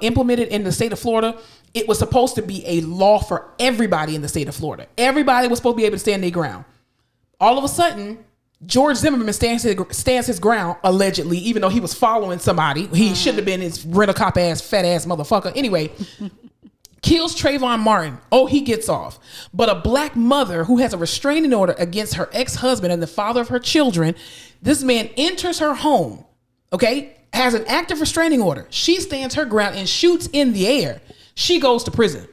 implemented in the state of Florida, it was supposed to be a law for everybody in the state of Florida. Everybody was supposed to be able to stand their ground. All of a sudden, George Zimmerman stands his ground, allegedly, even though he was following somebody. He shouldn't have been, his rental cop ass, fat ass motherfucker. Anyway, kills Trayvon Martin. Oh, he gets off. But a black mother who has a restraining order against her ex-husband and the father of her children, this man enters her home, okay, has an active restraining order. She stands her ground and shoots in the air. She goes to prison.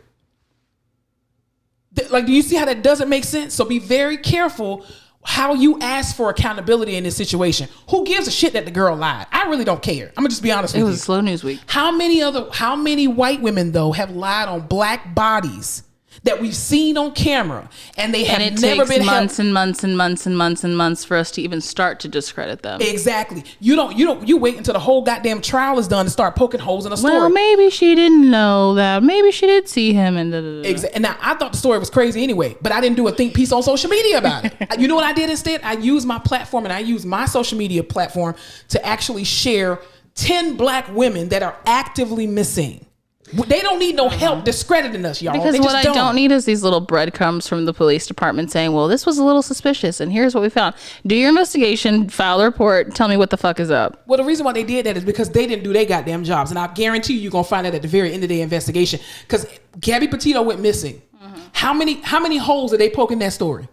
Like, do you see how that doesn't make sense? So be very careful how you ask for accountability in this situation. Who gives a shit that the girl lied? I really don't care. I'm gonna just be honest with you. It was a slow news week. How many white women though have lied on black bodies that we've seen on camera, and they have never been months and months and months and months and months for us to even start to discredit them. Exactly. You wait until the whole goddamn trial is done to start poking holes in a story. Well, maybe she didn't know that. Maybe she did see him and Exactly. And now I thought the story was crazy anyway, but I didn't do a think piece on social media about it. You know what I did instead? I used my platform, and I used my social media platform to actually share 10 black women that are actively missing. They don't need no help discrediting us, y'all. Because what I don't need is these little breadcrumbs from the police department saying, well, this was a little suspicious and here's what we found. Do your investigation, file a report, tell me what the fuck is up. Well, the reason why they did that is because they didn't do their goddamn jobs. And I guarantee you're going to find out at the very end of the investigation. Because Gabby Petito went missing. How many holes did they poke in that story?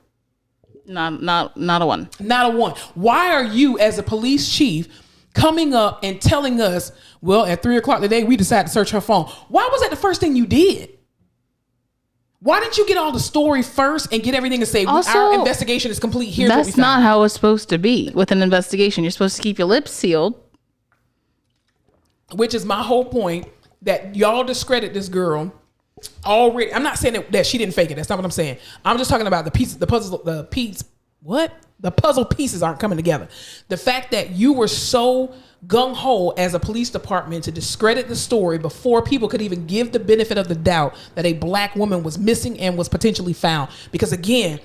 Not a one. Not a one. Why are you, as a police chief, coming up and telling us, well, at 3:00 today, we decided to search her phone? Why was that the first thing you did? Why didn't you get all the story first and get everything and say, also, our investigation is complete? Here's what we found. That's not how it's supposed to be with an investigation. You're supposed to keep your lips sealed. Which is my whole point, that y'all discredit this girl already. I'm not saying that she didn't fake it. That's not what I'm saying. I'm just talking about the puzzle pieces aren't coming together. The fact that you were so gung-ho as a police department to discredit the story before people could even give the benefit of the doubt that a black woman was missing and was potentially found. Because again,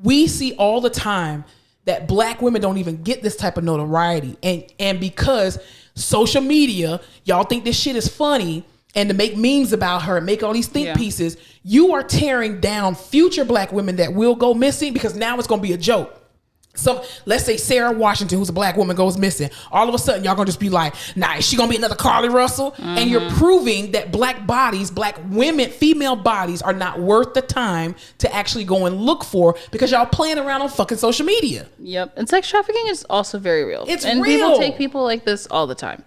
we see all the time that black women don't even get this type of notoriety. And because social media, y'all think this shit is funny, and to make memes about her and make all these think pieces, you are tearing down future black women that will go missing, because now it's going to be a joke. So let's say Sarah Washington, who's a black woman, goes missing. All of a sudden, y'all gonna just be like, nah, is she gonna be another Carlee Russell? And you're proving that black bodies, black women, female bodies are not worth the time to actually go and look for, because y'all playing around on fucking social media. Yep. And sex trafficking is also very real. It's and real. People take people like this all the time.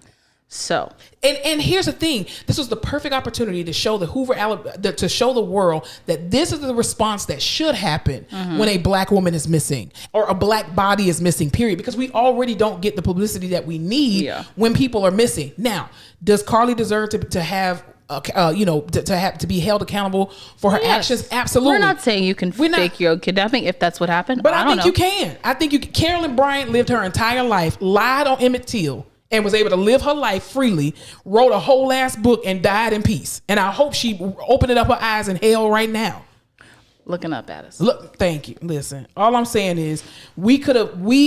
So, and here's the thing: this was the perfect opportunity to show to show the world that this is the response that should happen when a black woman is missing or a black body is missing. Period. Because we already don't get the publicity that we need when people are missing. Now, does Carlee deserve to have to be held accountable for her actions. Absolutely. We're not saying you can fake your own kidnapping if that's what happened. But I think you can. I think you can. Carolyn Bryant lived her entire life, lied on Emmett Till, and was able to live her life freely, wrote a whole ass book, and died in peace. And I hope she opened up her eyes in hell right now. Looking up at us. Look, thank you. Listen, all I'm saying is we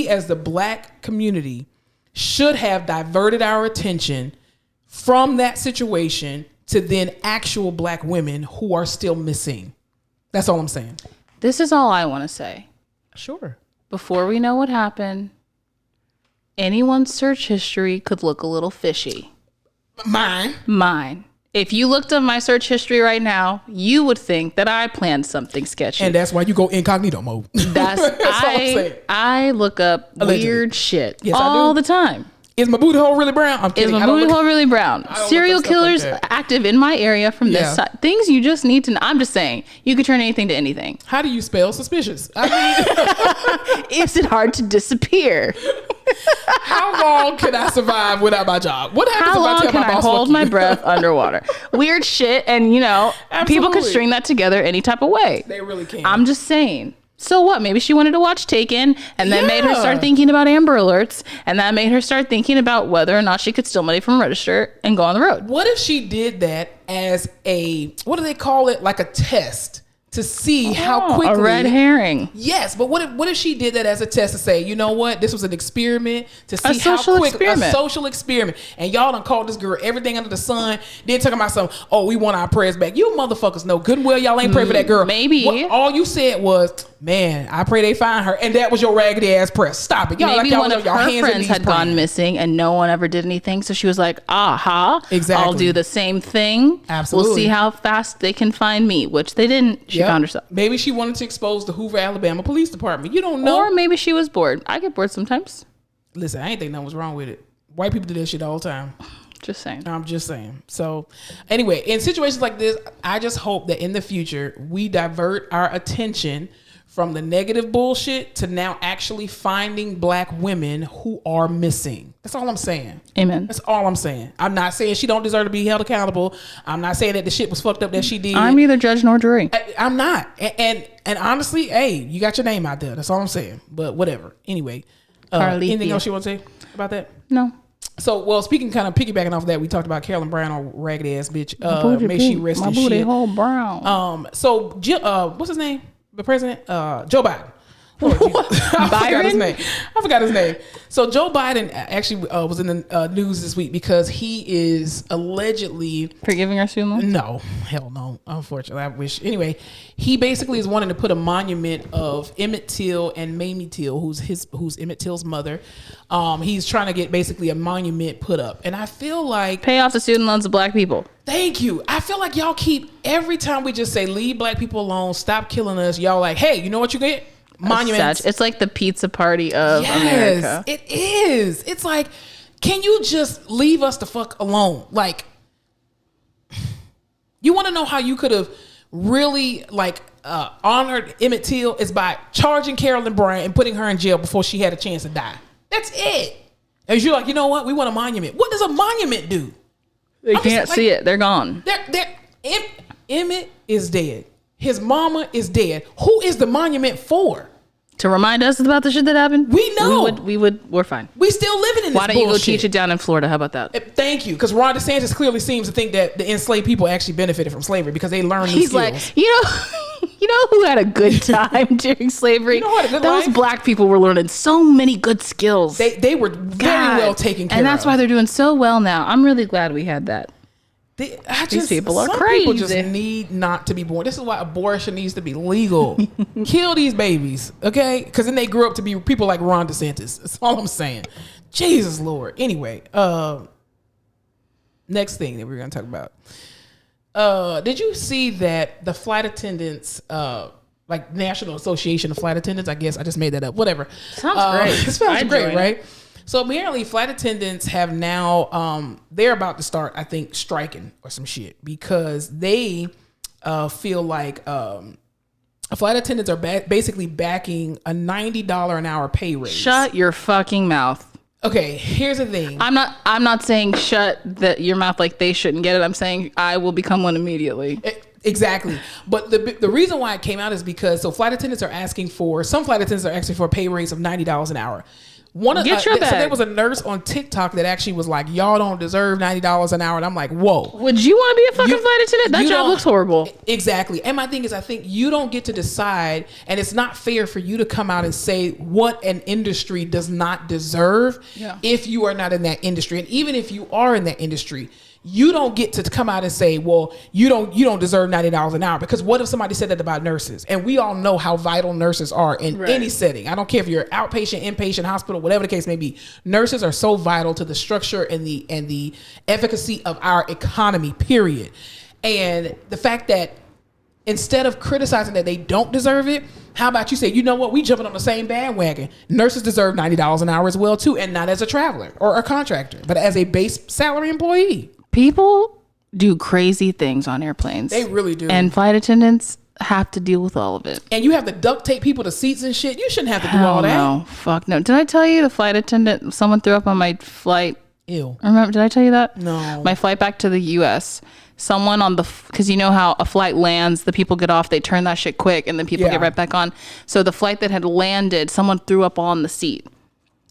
as the black community should have diverted our attention from that situation to then actual black women who are still missing. That's all I'm saying. This is all I want to say. Sure. Before we know what happened, anyone's search history could look a little fishy. Mine. If you looked up my search history right now, you would think that I planned something sketchy. And that's why you go incognito mode. That's all I'm saying. I look up weird shit all the time. Is my booty hole really brown? I'm kidding. Is my booty hole really brown? Serial killers active in my area from this side. Things you just need to know. I'm just saying, you could turn anything to anything. How do you spell suspicious? I mean, is it hard to disappear? How long can I survive without my job? What happens if I tell my boss? How long can I hold my breath underwater? Weird shit, and people can string that together any type of way. They really can. I'm just saying. So what? Maybe she wanted to watch Taken, and that made her start thinking about Amber Alerts, and that made her start thinking about whether or not she could steal money from a register and go on the road. What if she did that as what do they call it? Like a test to see how quickly. A red herring. Yes, but what if she did that as a test to say, you know what, this was an experiment to see how quick a social experiment, and y'all done called this girl everything under the sun. Then talking about something. Oh, we want our prayers back. You motherfuckers know good and well y'all ain't pray for that girl. Maybe all you said was, man, I pray they find her, and that was your raggedy ass prayer. Stop it. Y'all maybe one of her friends had gone missing and no one ever did anything, so she was like, aha, exactly. I'll do the same thing. Absolutely. We'll see how fast they can find me, which they didn't. She found herself. Maybe she wanted to expose the Hoover, Alabama Police Department. You don't know. Or maybe she was bored. I get bored sometimes. Listen, I ain't think nothing was wrong with it. White people do that shit all the time. Just saying. I'm just saying. So anyway, in situations like this, I just hope that in the future we divert our attention from the negative bullshit to now actually finding black women who are missing. That's all I'm saying. Amen. That's all I'm saying. I'm not saying she don't deserve to be held accountable. I'm not saying that the shit was fucked up that she did. I'm neither judge nor jury. I'm not. And honestly, hey, you got your name out there. That's all I'm saying. But whatever. Anyway, anything else you want to say about that? No. So, well, speaking, kind of piggybacking off of that, we talked about Carolyn Brown, on raggedy ass bitch. May she rest in shit. My booty hole brown. So, what's his name? The president, Joe Biden. Lord Jesus. I forgot his name. So Joe Biden actually was in the news this week because he is allegedly forgiving our student loans. No, hell no. Unfortunately, I wish. Anyway, he basically is wanting to put a monument of Emmett Till and Mamie Till, who's Emmett Till's mother. He's trying to get basically a monument put up, and I feel like pay off the student loans of black people. Thank you. I feel like y'all keep, every time we just say leave black people alone, stop killing us, y'all like, hey, you know what you get? Monuments. It's like the pizza party of America. It is. It's like, can you just leave us the fuck alone? Like, you want to know how you could have really honored Emmett Till is by charging Carolyn Bryant and putting her in jail before she had a chance to die. That's it. And you're like, you know what? We want a monument. What does a monument do? They can't see it. They're gone. Emmett is dead. His mama is dead. Who is the monument for? To remind us about the shit that happened? We know. We're fine. We still living in this bullshit. Why don't you go teach it down in Florida? How about that? Thank you. Because Ron DeSantis clearly seems to think that the enslaved people actually benefited from slavery because they learned these skills. He's like, you know who had a good time during slavery? You know what? Those black people were learning so many good skills. They were very well taken care of. And that's why they're doing so well now. I'm really glad we had that. These people are crazy. People just need not to be born. This is why abortion needs to be legal. Kill these babies, okay? Because then they grew up to be people like Ron DeSantis. That's all I'm saying. Jesus Lord. Anyway, next thing that we're going to talk about. Did you see that the flight attendants, like National Association of Flight Attendants, I guess I just made that up. Whatever. Sounds great. It sounds great, right? So apparently flight attendants have now, they're about to start, I think, striking or some shit because they feel like flight attendants are basically backing a $90 an hour pay raise. Shut your fucking mouth. Okay, here's the thing. I'm not saying shut your mouth like they shouldn't get it. I'm saying I will become one immediately. Exactly. But the reason why it came out is because some flight attendants are asking for a pay raise of $90 an hour. Get your bag. So there was a nurse on TikTok that actually was like, y'all don't deserve $90 an hour. And I'm like, whoa. Would you want to be a fucking flight attendant? That job looks horrible. Exactly. And my thing is, I think you don't get to decide, and it's not fair for you to come out and say what an industry does not deserve if you are not in that industry. And even if you are in that industry, you don't get to come out and say, well, you don't deserve $90 an hour. Because what if somebody said that about nurses? And we all know how vital nurses are in any setting. I don't care if you're outpatient, inpatient, hospital, whatever the case may be. Nurses are so vital to the structure and the efficacy of our economy, period. And the fact that instead of criticizing that they don't deserve it, how about you say, you know what, we jumping on the same bandwagon. Nurses deserve $90 an hour as well too, and not as a traveler or a contractor, but as a base salary employee. People do crazy things on airplanes. They really do. And flight attendants have to deal with all of it. And you have to duct tape people to seats and shit. You shouldn't have to do all that. No, fuck no. Did I tell you the flight attendant, someone threw up on my flight? Ew. Remember, did I tell you that? No. My flight back to the U.S., someone on because you know how a flight lands, the people get off, they turn that shit quick, and then people get right back on. So the flight that had landed, someone threw up on the seat.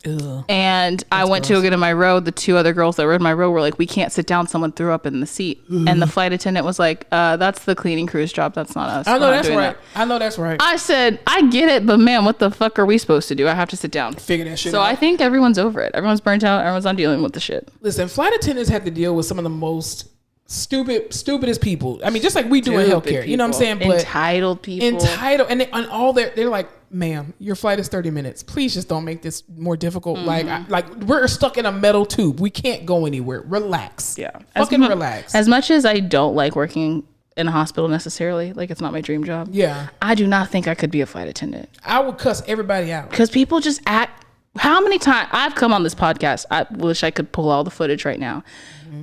Ugh, and I went to go get in my row. The two other girls that were in my row were like, we can't sit down. Someone threw up in the seat. And the flight attendant was like, that's the cleaning crew's job. That's not us. I know that's right. I know that's right. I said, I get it, but man, what the fuck are we supposed to do? I have to sit down. Figure that shit out. So I think everyone's over it. Everyone's burnt out. Everyone's not dealing with the shit. Listen, flight attendants have to deal with some of the most stupidest people. I mean, just like we do in healthcare. People. You know what I'm saying? But entitled people. And they're like, ma'am, your flight is 30 minutes. Please just don't make this more difficult. Like we're stuck in a metal tube. We can't go anywhere. Relax. Yeah. Fucking relax. As much as I don't like working in a hospital necessarily, like it's not my dream job. Yeah. I do not think I could be a flight attendant. I would cuss everybody out. Because people just act. How many times I've come on this podcast, I wish I could pull all the footage right now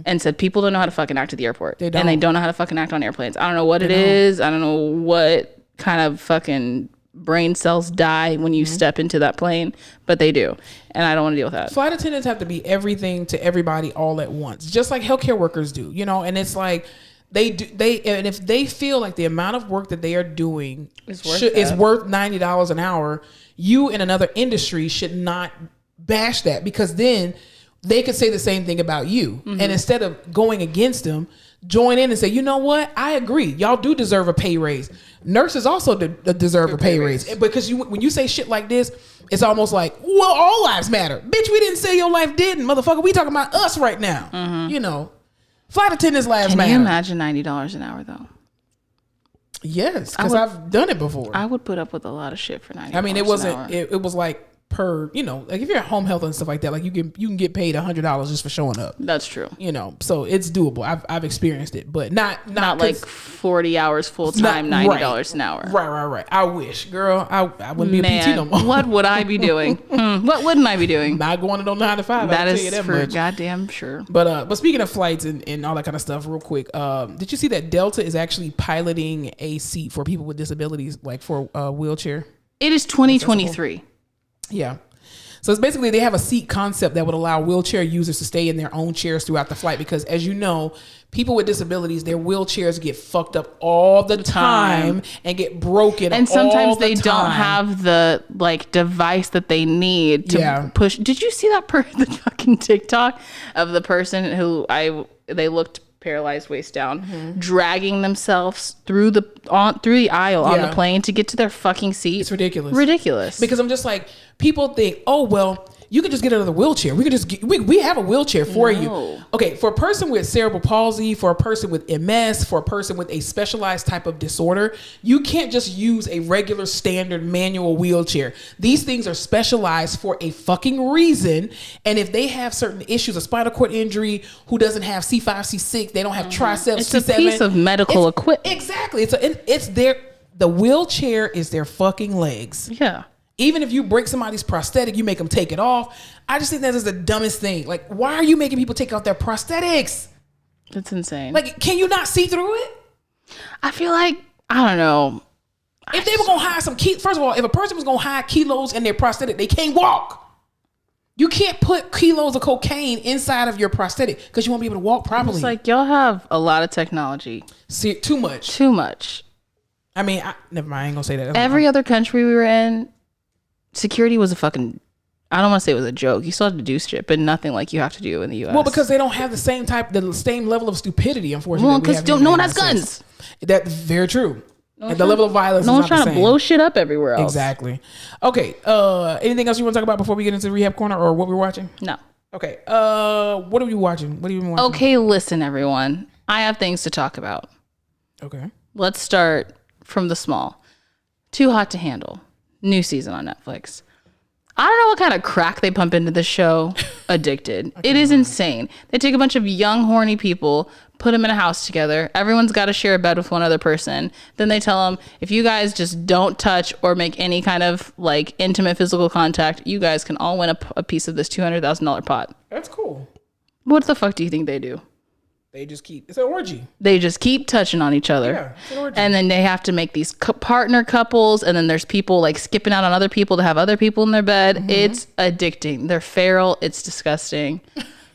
and said people don't know how to fucking act at the airport. They don't. And they don't know how to fucking act on airplanes. I don't know what it is. I don't know what kind of fucking brain cells die when you step into that plane, but they do. And I don't want to deal with that. Flight attendants have to be everything to everybody all at once, just like healthcare workers do, you know? And it's like, and if they feel like the amount of work that they are doing is worth $90 an hour, you in another industry should not bash that, because then they could say the same thing about you. And instead of going against them, join in and say, you know what? I agree. Y'all do deserve a pay raise. Nurses also deserve a pay raise. Because when you say shit like this, it's almost like, well, all lives matter. Bitch, we didn't say your life didn't, motherfucker. We talking about us right now. You know, flight attendants lives matter. Can you imagine $90 an hour though? Yes, because I've done it before. I would put up with a lot of shit for $90. I mean, it wasn't. It was like per, you know, like if you're at home health and stuff like that, like you can get paid $100 just for showing up. That's true. You know, so it's doable. I've experienced it, but not like 40 hours full time, $90 an hour. Right. I wish, girl. I wouldn't be a PT no more. What would I be doing? What wouldn't I be doing? Not going to no 9 to 5. That is for goddamn sure. But speaking of flights and all that kind of stuff, real quick, did you see that Delta is actually piloting a seat for people with disabilities, like for a wheelchair? It is 2023. Yeah. So it's basically they have a seat concept that would allow wheelchair users to stay in their own chairs throughout the flight, because as you know, people with disabilities, their wheelchairs get fucked up all the time and get broken. And sometimes they don't have the like device that they need to push. Did you see that the fucking TikTok of the person who they looked paralyzed waist down, dragging themselves through the aisle on the plane to get to their fucking seat? It's ridiculous. Because I'm just like, people think, oh well, you can just get another wheelchair. We can just we have a wheelchair for you. Okay, for a person with cerebral palsy, for a person with MS, for a person with a specialized type of disorder, you can't just use a regular standard manual wheelchair. These things are specialized for a fucking reason. And if they have certain issues, a spinal cord injury, who doesn't have C5, C6, they don't have triceps, it's C7. A piece of medical equipment. Exactly. The wheelchair is their fucking legs. Yeah. Even if you break somebody's prosthetic, you make them take it off. I just think that is the dumbest thing. Like, why are you making people take off their prosthetics? That's insane. Like, can you not see through it? I feel like, I don't know. If they were going to hide first of all, if a person was going to hide kilos in their prosthetic, they can't walk. You can't put kilos of cocaine inside of your prosthetic because you won't be able to walk properly. It's like, y'all have a lot of technology. See, too much. Too much. I mean, never mind. I ain't gonna say that. Every other country we were in, security was a fucking, I don't want to say it was a joke. You still have to do shit, but nothing like you have to do in the U.S. Well, because they don't have the same level of stupidity, unfortunately. Well, because no one has guns. That's very true. And the level of violence no is one's not trying to blow shit up everywhere else. Exactly. Okay. Anything else you want to talk about before we get into the Rehab Corner or what we're watching? No. Okay. What are you watching? What have you been watching? Okay, listen, everyone. I have things to talk about. Okay. Let's start from the small. Too Hot to Handle. New season on Netflix. I don't know what kind of crack they pump into the show. Addicted. It is insane. They take a bunch of young, horny people, put them in a house together. Everyone's got to share a bed with one other person. Then they tell them, if you guys just don't touch or make any kind of like intimate physical contact, you guys can all win a piece of this $200,000 pot. That's cool. What the fuck do you think they do? They just keep, it's an orgy. They just keep touching on each other. Yeah, it's an orgy. And then they have to make these partner couples. And then there's people like skipping out on other people to have other people in their bed. Mm-hmm. It's addicting. They're feral. It's disgusting.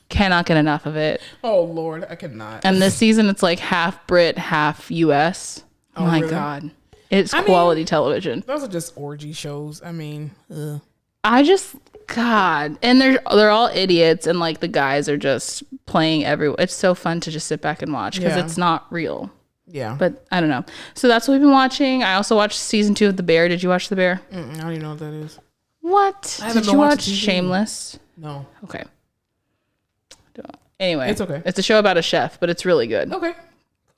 Cannot get enough of it. Oh, Lord. I cannot. And this season, it's like half Brit, half US. Oh, my really? God. It's quality television. Those are just orgy shows. I mean, ugh. God, and they're all idiots, and like the guys are just playing everywhere. It's so fun to just sit back and watch because it's not real. Yeah, but I don't know. So that's what we've been watching. I also watched season 2 of The Bear. Did you watch The Bear? I don't even know what that is. What? Did you watch Shameless? No. Okay. Anyway, it's okay. It's a show about a chef, but it's really good. Okay.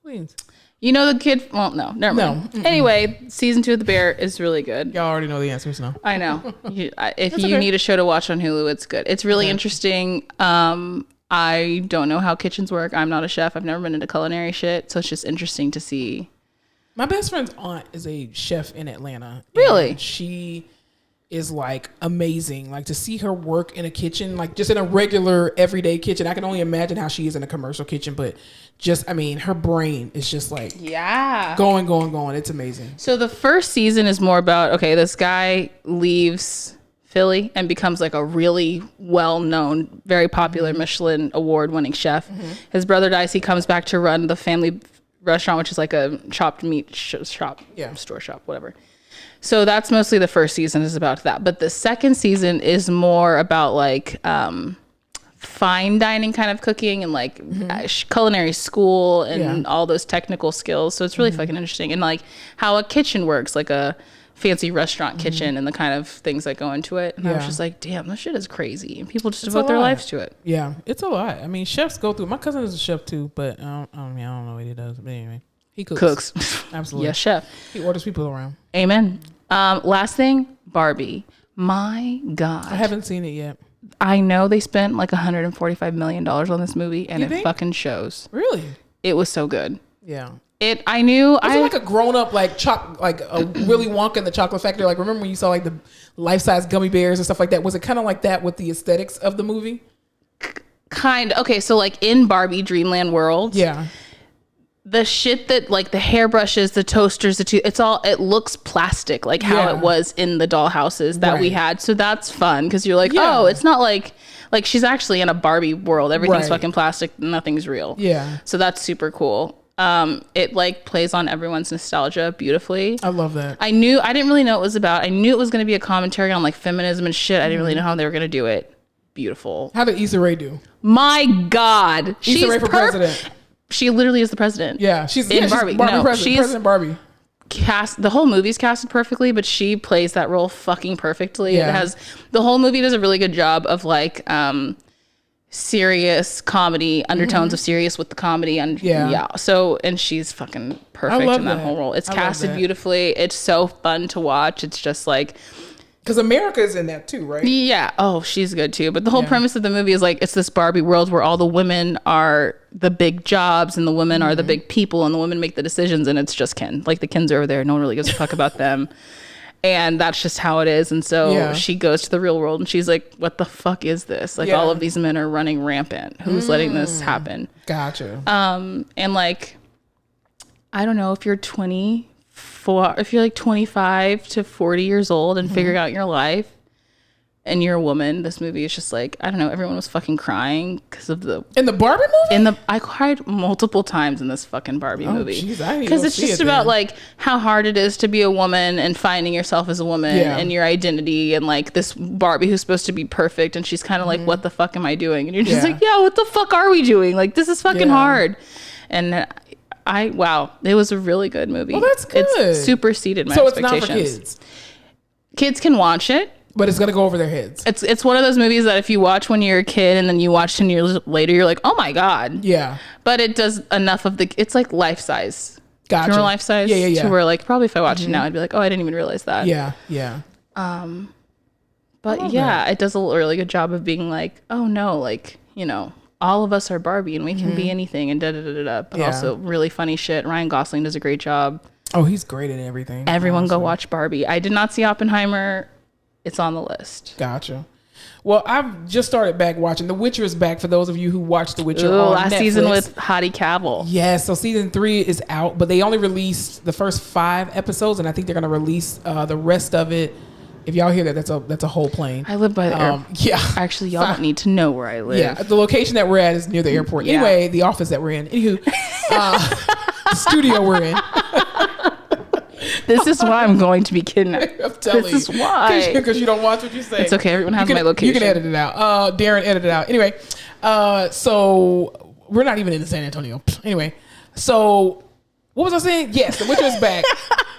Please. You know the kid? Well, no, never mind. No. Anyway, season 2 of The Bear is really good. Y'all already know the answers now. I know. If you need a show to watch on Hulu, it's good. It's really interesting. I don't know how kitchens work. I'm not a chef. I've never been into culinary shit, so it's just interesting to see. My best friend's aunt is a chef in Atlanta. Really? She is like amazing. Like to see her work in a kitchen, like just in a regular everyday kitchen. I can only imagine how she is in a commercial kitchen, but just, I mean, her brain is just like going. It's amazing. So the first season is more about, okay, this guy leaves Philly and becomes like a really well-known, very popular Michelin award-winning chef. Mm-hmm. His brother dies. He comes back to run the family restaurant, which is like a chopped meat shop, store shop, whatever. So that's mostly the first season is about that. But the second season is more about like fine dining kind of cooking and like culinary school and all those technical skills. So it's really fucking interesting. And like how a kitchen works, like a fancy restaurant kitchen and the kind of things that go into it. And I was just like, damn, this shit is crazy. And people just devote their lives to it. Yeah, it's a lot. I mean, chefs go through. My cousin is a chef too, but I don't know what he does. But anyway, he cooks. Absolutely. Yes, chef. He orders people around. Amen. Last thing, Barbie. My God. I haven't seen it yet. I know they spent like $145 million on this movie, and it fucking shows. Really? It was so good. Yeah. I knew. Was it like a grown up like a Willy Wonka in the Chocolate Factory? Like remember when you saw like the life size gummy bears and stuff like that? Was it kind of like that with the aesthetics of the movie? Kind of. Okay, so like in Barbie Dreamland World. Yeah. The shit that like the hairbrushes, the toasters, it looks plastic, like how it was in the dollhouses that we had. So that's fun because you're like, oh, it's not like she's actually in a Barbie world. Everything's fucking plastic. Nothing's real. Yeah. So that's super cool. It like plays on everyone's nostalgia beautifully. I love that. I didn't really know what it was about. I knew it was going to be a commentary on like feminism and shit. I didn't really know how they were going to do it. Beautiful. How did Issa Rae do? My God. Issa Rae for president. She literally is the president. Yeah, she's in Barbie. She's Barbie President Barbie. The whole movie's casted perfectly, but she plays that role fucking perfectly. Yeah. The whole movie does a really good job of like serious comedy, undertones of serious with the comedy, and So and she's fucking perfect in that whole role. It's casted beautifully. It's so fun to watch. It's just like. Because America is in that too, right? Yeah. Oh, she's good too. But the whole premise of the movie is like it's this Barbie world where all the women are the big jobs and the women are the big people and the women make the decisions and it's just Ken. Like the Kens are over there. No one really gives a fuck about them. And that's just how it is. And so she goes to the real world and she's like, what the fuck is this? Like all of these men are running rampant. Who's letting this happen? Gotcha. And like, I don't know if you're 24, if you're like 25 to 40 years old and figuring out your life, and you're a woman, this movie is just like, I don't know, everyone was fucking crying because of in the Barbie movie. I cried multiple times in this fucking Barbie movie because it's just about like how hard it is to be a woman and finding yourself as a woman and your identity, and like this Barbie who's supposed to be perfect, and she's kind of like, what the fuck am I doing? And you're just like, yeah, what the fuck are we doing? Like, this is fucking hard. And wow, it was a really good movie. Well, that's good. It superseded my expectations. It's not for kids. Kids can watch it. But it's going to go over their heads. It's one of those movies that if you watch when you're a kid and then you watch 10 years later, you're like, oh my God. Yeah. But it does enough of it's like life size. Gotcha. Remember Life Size? Yeah. To where like, probably if I watched it now, I'd be like, oh, I didn't even realize that. Yeah. But yeah, it does a really good job of being like, oh no, like, you know, all of us are Barbie and we can be anything and da-da-da-da-da. But also really funny shit. Ryan Gosling does a great job. Oh, he's great at everything. Everyone go watch Barbie. I did not see Oppenheimer. It's on the list. Gotcha. Well, I've just started back watching. The Witcher is back for those of you who watched The Witcher on last Netflix. Season with Hottie Cavill. Yes, so season 3 is out, but they only released the first 5 episodes, and I think they're going to release the rest of it. If y'all hear that, that's a whole plane. I live by the airport. Yeah. Actually, y'all don't need to know where I live. Yeah, the location that we're at is near the airport. Anyway, the office that we're in. Anywho, the studio we're in. This is why I'm going to be kidnapped. I'm telling you. This is why. Because you don't watch what you say. It's okay. Everyone has my location. You can edit it out. Darren, edit it out. Anyway, so we're not even in San Antonio. Anyway, so what was I saying? Yes, The Witcher is back.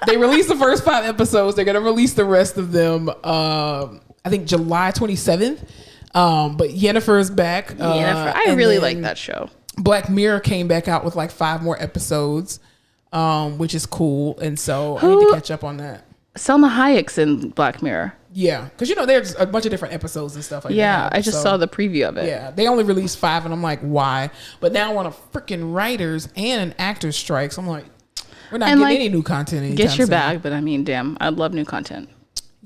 They released the first 5 episodes. They're going to release the rest of them, I think July 27th. But Yennefer is back. Yennefer. I really like that show. Black Mirror came back out with like 5 more episodes. Which is cool, and so I need to catch up on that. Selma Hayek's in Black Mirror. Yeah, because there's a bunch of different episodes and stuff like that. Yeah, I just saw the preview of it. Yeah, they only released 5, and I'm like, why? But now on a freaking writers and an actors strike, so I'm like, we're not getting any new content anytime Get your soon. bag, but I mean, damn, I'd love new content.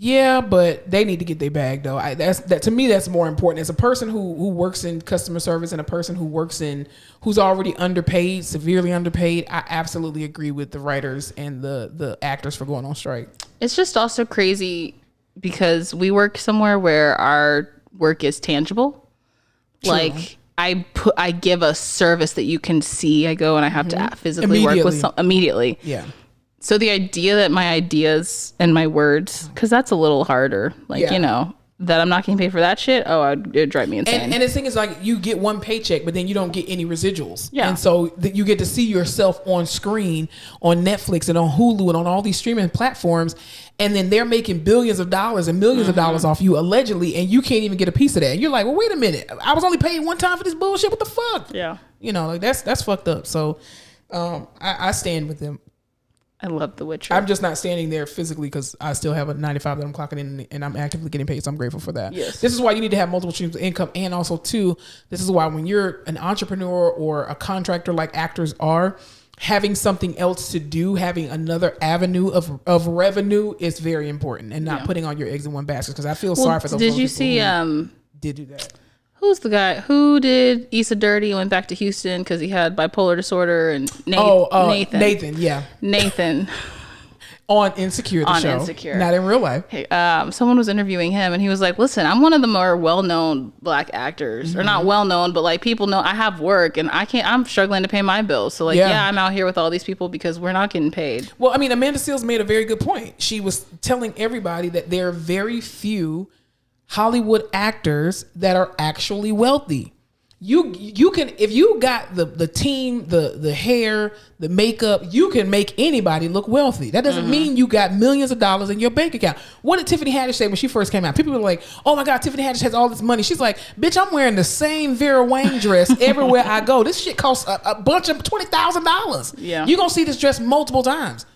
Yeah, but they need to get their bag though. That to me, that's more important. As a person who works in customer service and a person who's already underpaid, severely underpaid, I absolutely agree with the writers and the actors for going on strike. It's just also crazy because we work somewhere where our work is tangible. True. Like I give a service that you can see. I go and I have to physically work with immediately. Yeah. So the idea that my ideas and my words, because that's a little harder, like, you know, that I'm not getting paid for that shit. Oh, it'd drive me insane. And the thing is, like, you get one paycheck, but then you don't get any residuals. Yeah. And so you get to see yourself on screen on Netflix and on Hulu and on all these streaming platforms. And then they're making billions of dollars and millions of dollars off you allegedly. And you can't even get a piece of that. And you're like, well, wait a minute. I was only paid one time for this bullshit. What the fuck? Yeah. You know, like that's fucked up. So I stand with them. I love The Witcher. I'm just not standing there physically because I still have a 95 that I'm clocking in and I'm actively getting paid. So I'm grateful for that. Yes. This is why you need to have multiple streams of income. And also, too, this is why when you're an entrepreneur or a contractor like actors are, having something else to do, having another avenue of revenue is very important, and not putting all your eggs in one basket. Because I feel sorry for those people. Did you see? Did do that. Who's the guy who did Issa Dirty and went back to Houston because he had bipolar disorder? And Nathan. Nathan. On Insecure, the show. Insecure. Not in real life. Hey, someone was interviewing him and he was like, listen, I'm one of the more well-known black actors. Or not well-known, but like people know I have work and I'm struggling to pay my bills. So like, I'm out here with all these people because we're not getting paid. Well, I mean, Amanda Seales made a very good point. She was telling everybody that there are very few Hollywood actors that are actually wealthy. You can, if you got the team, the hair, the makeup, you can make anybody look wealthy. That doesn't mean you got millions of dollars in your bank account. What did Tiffany Haddish say when she first came out? People were like, oh my God, Tiffany Haddish has all this money. She's like, bitch, I'm wearing the same Vera Wang dress everywhere I go. This shit costs a bunch of $20,000. Yeah. You're going to see this dress multiple times.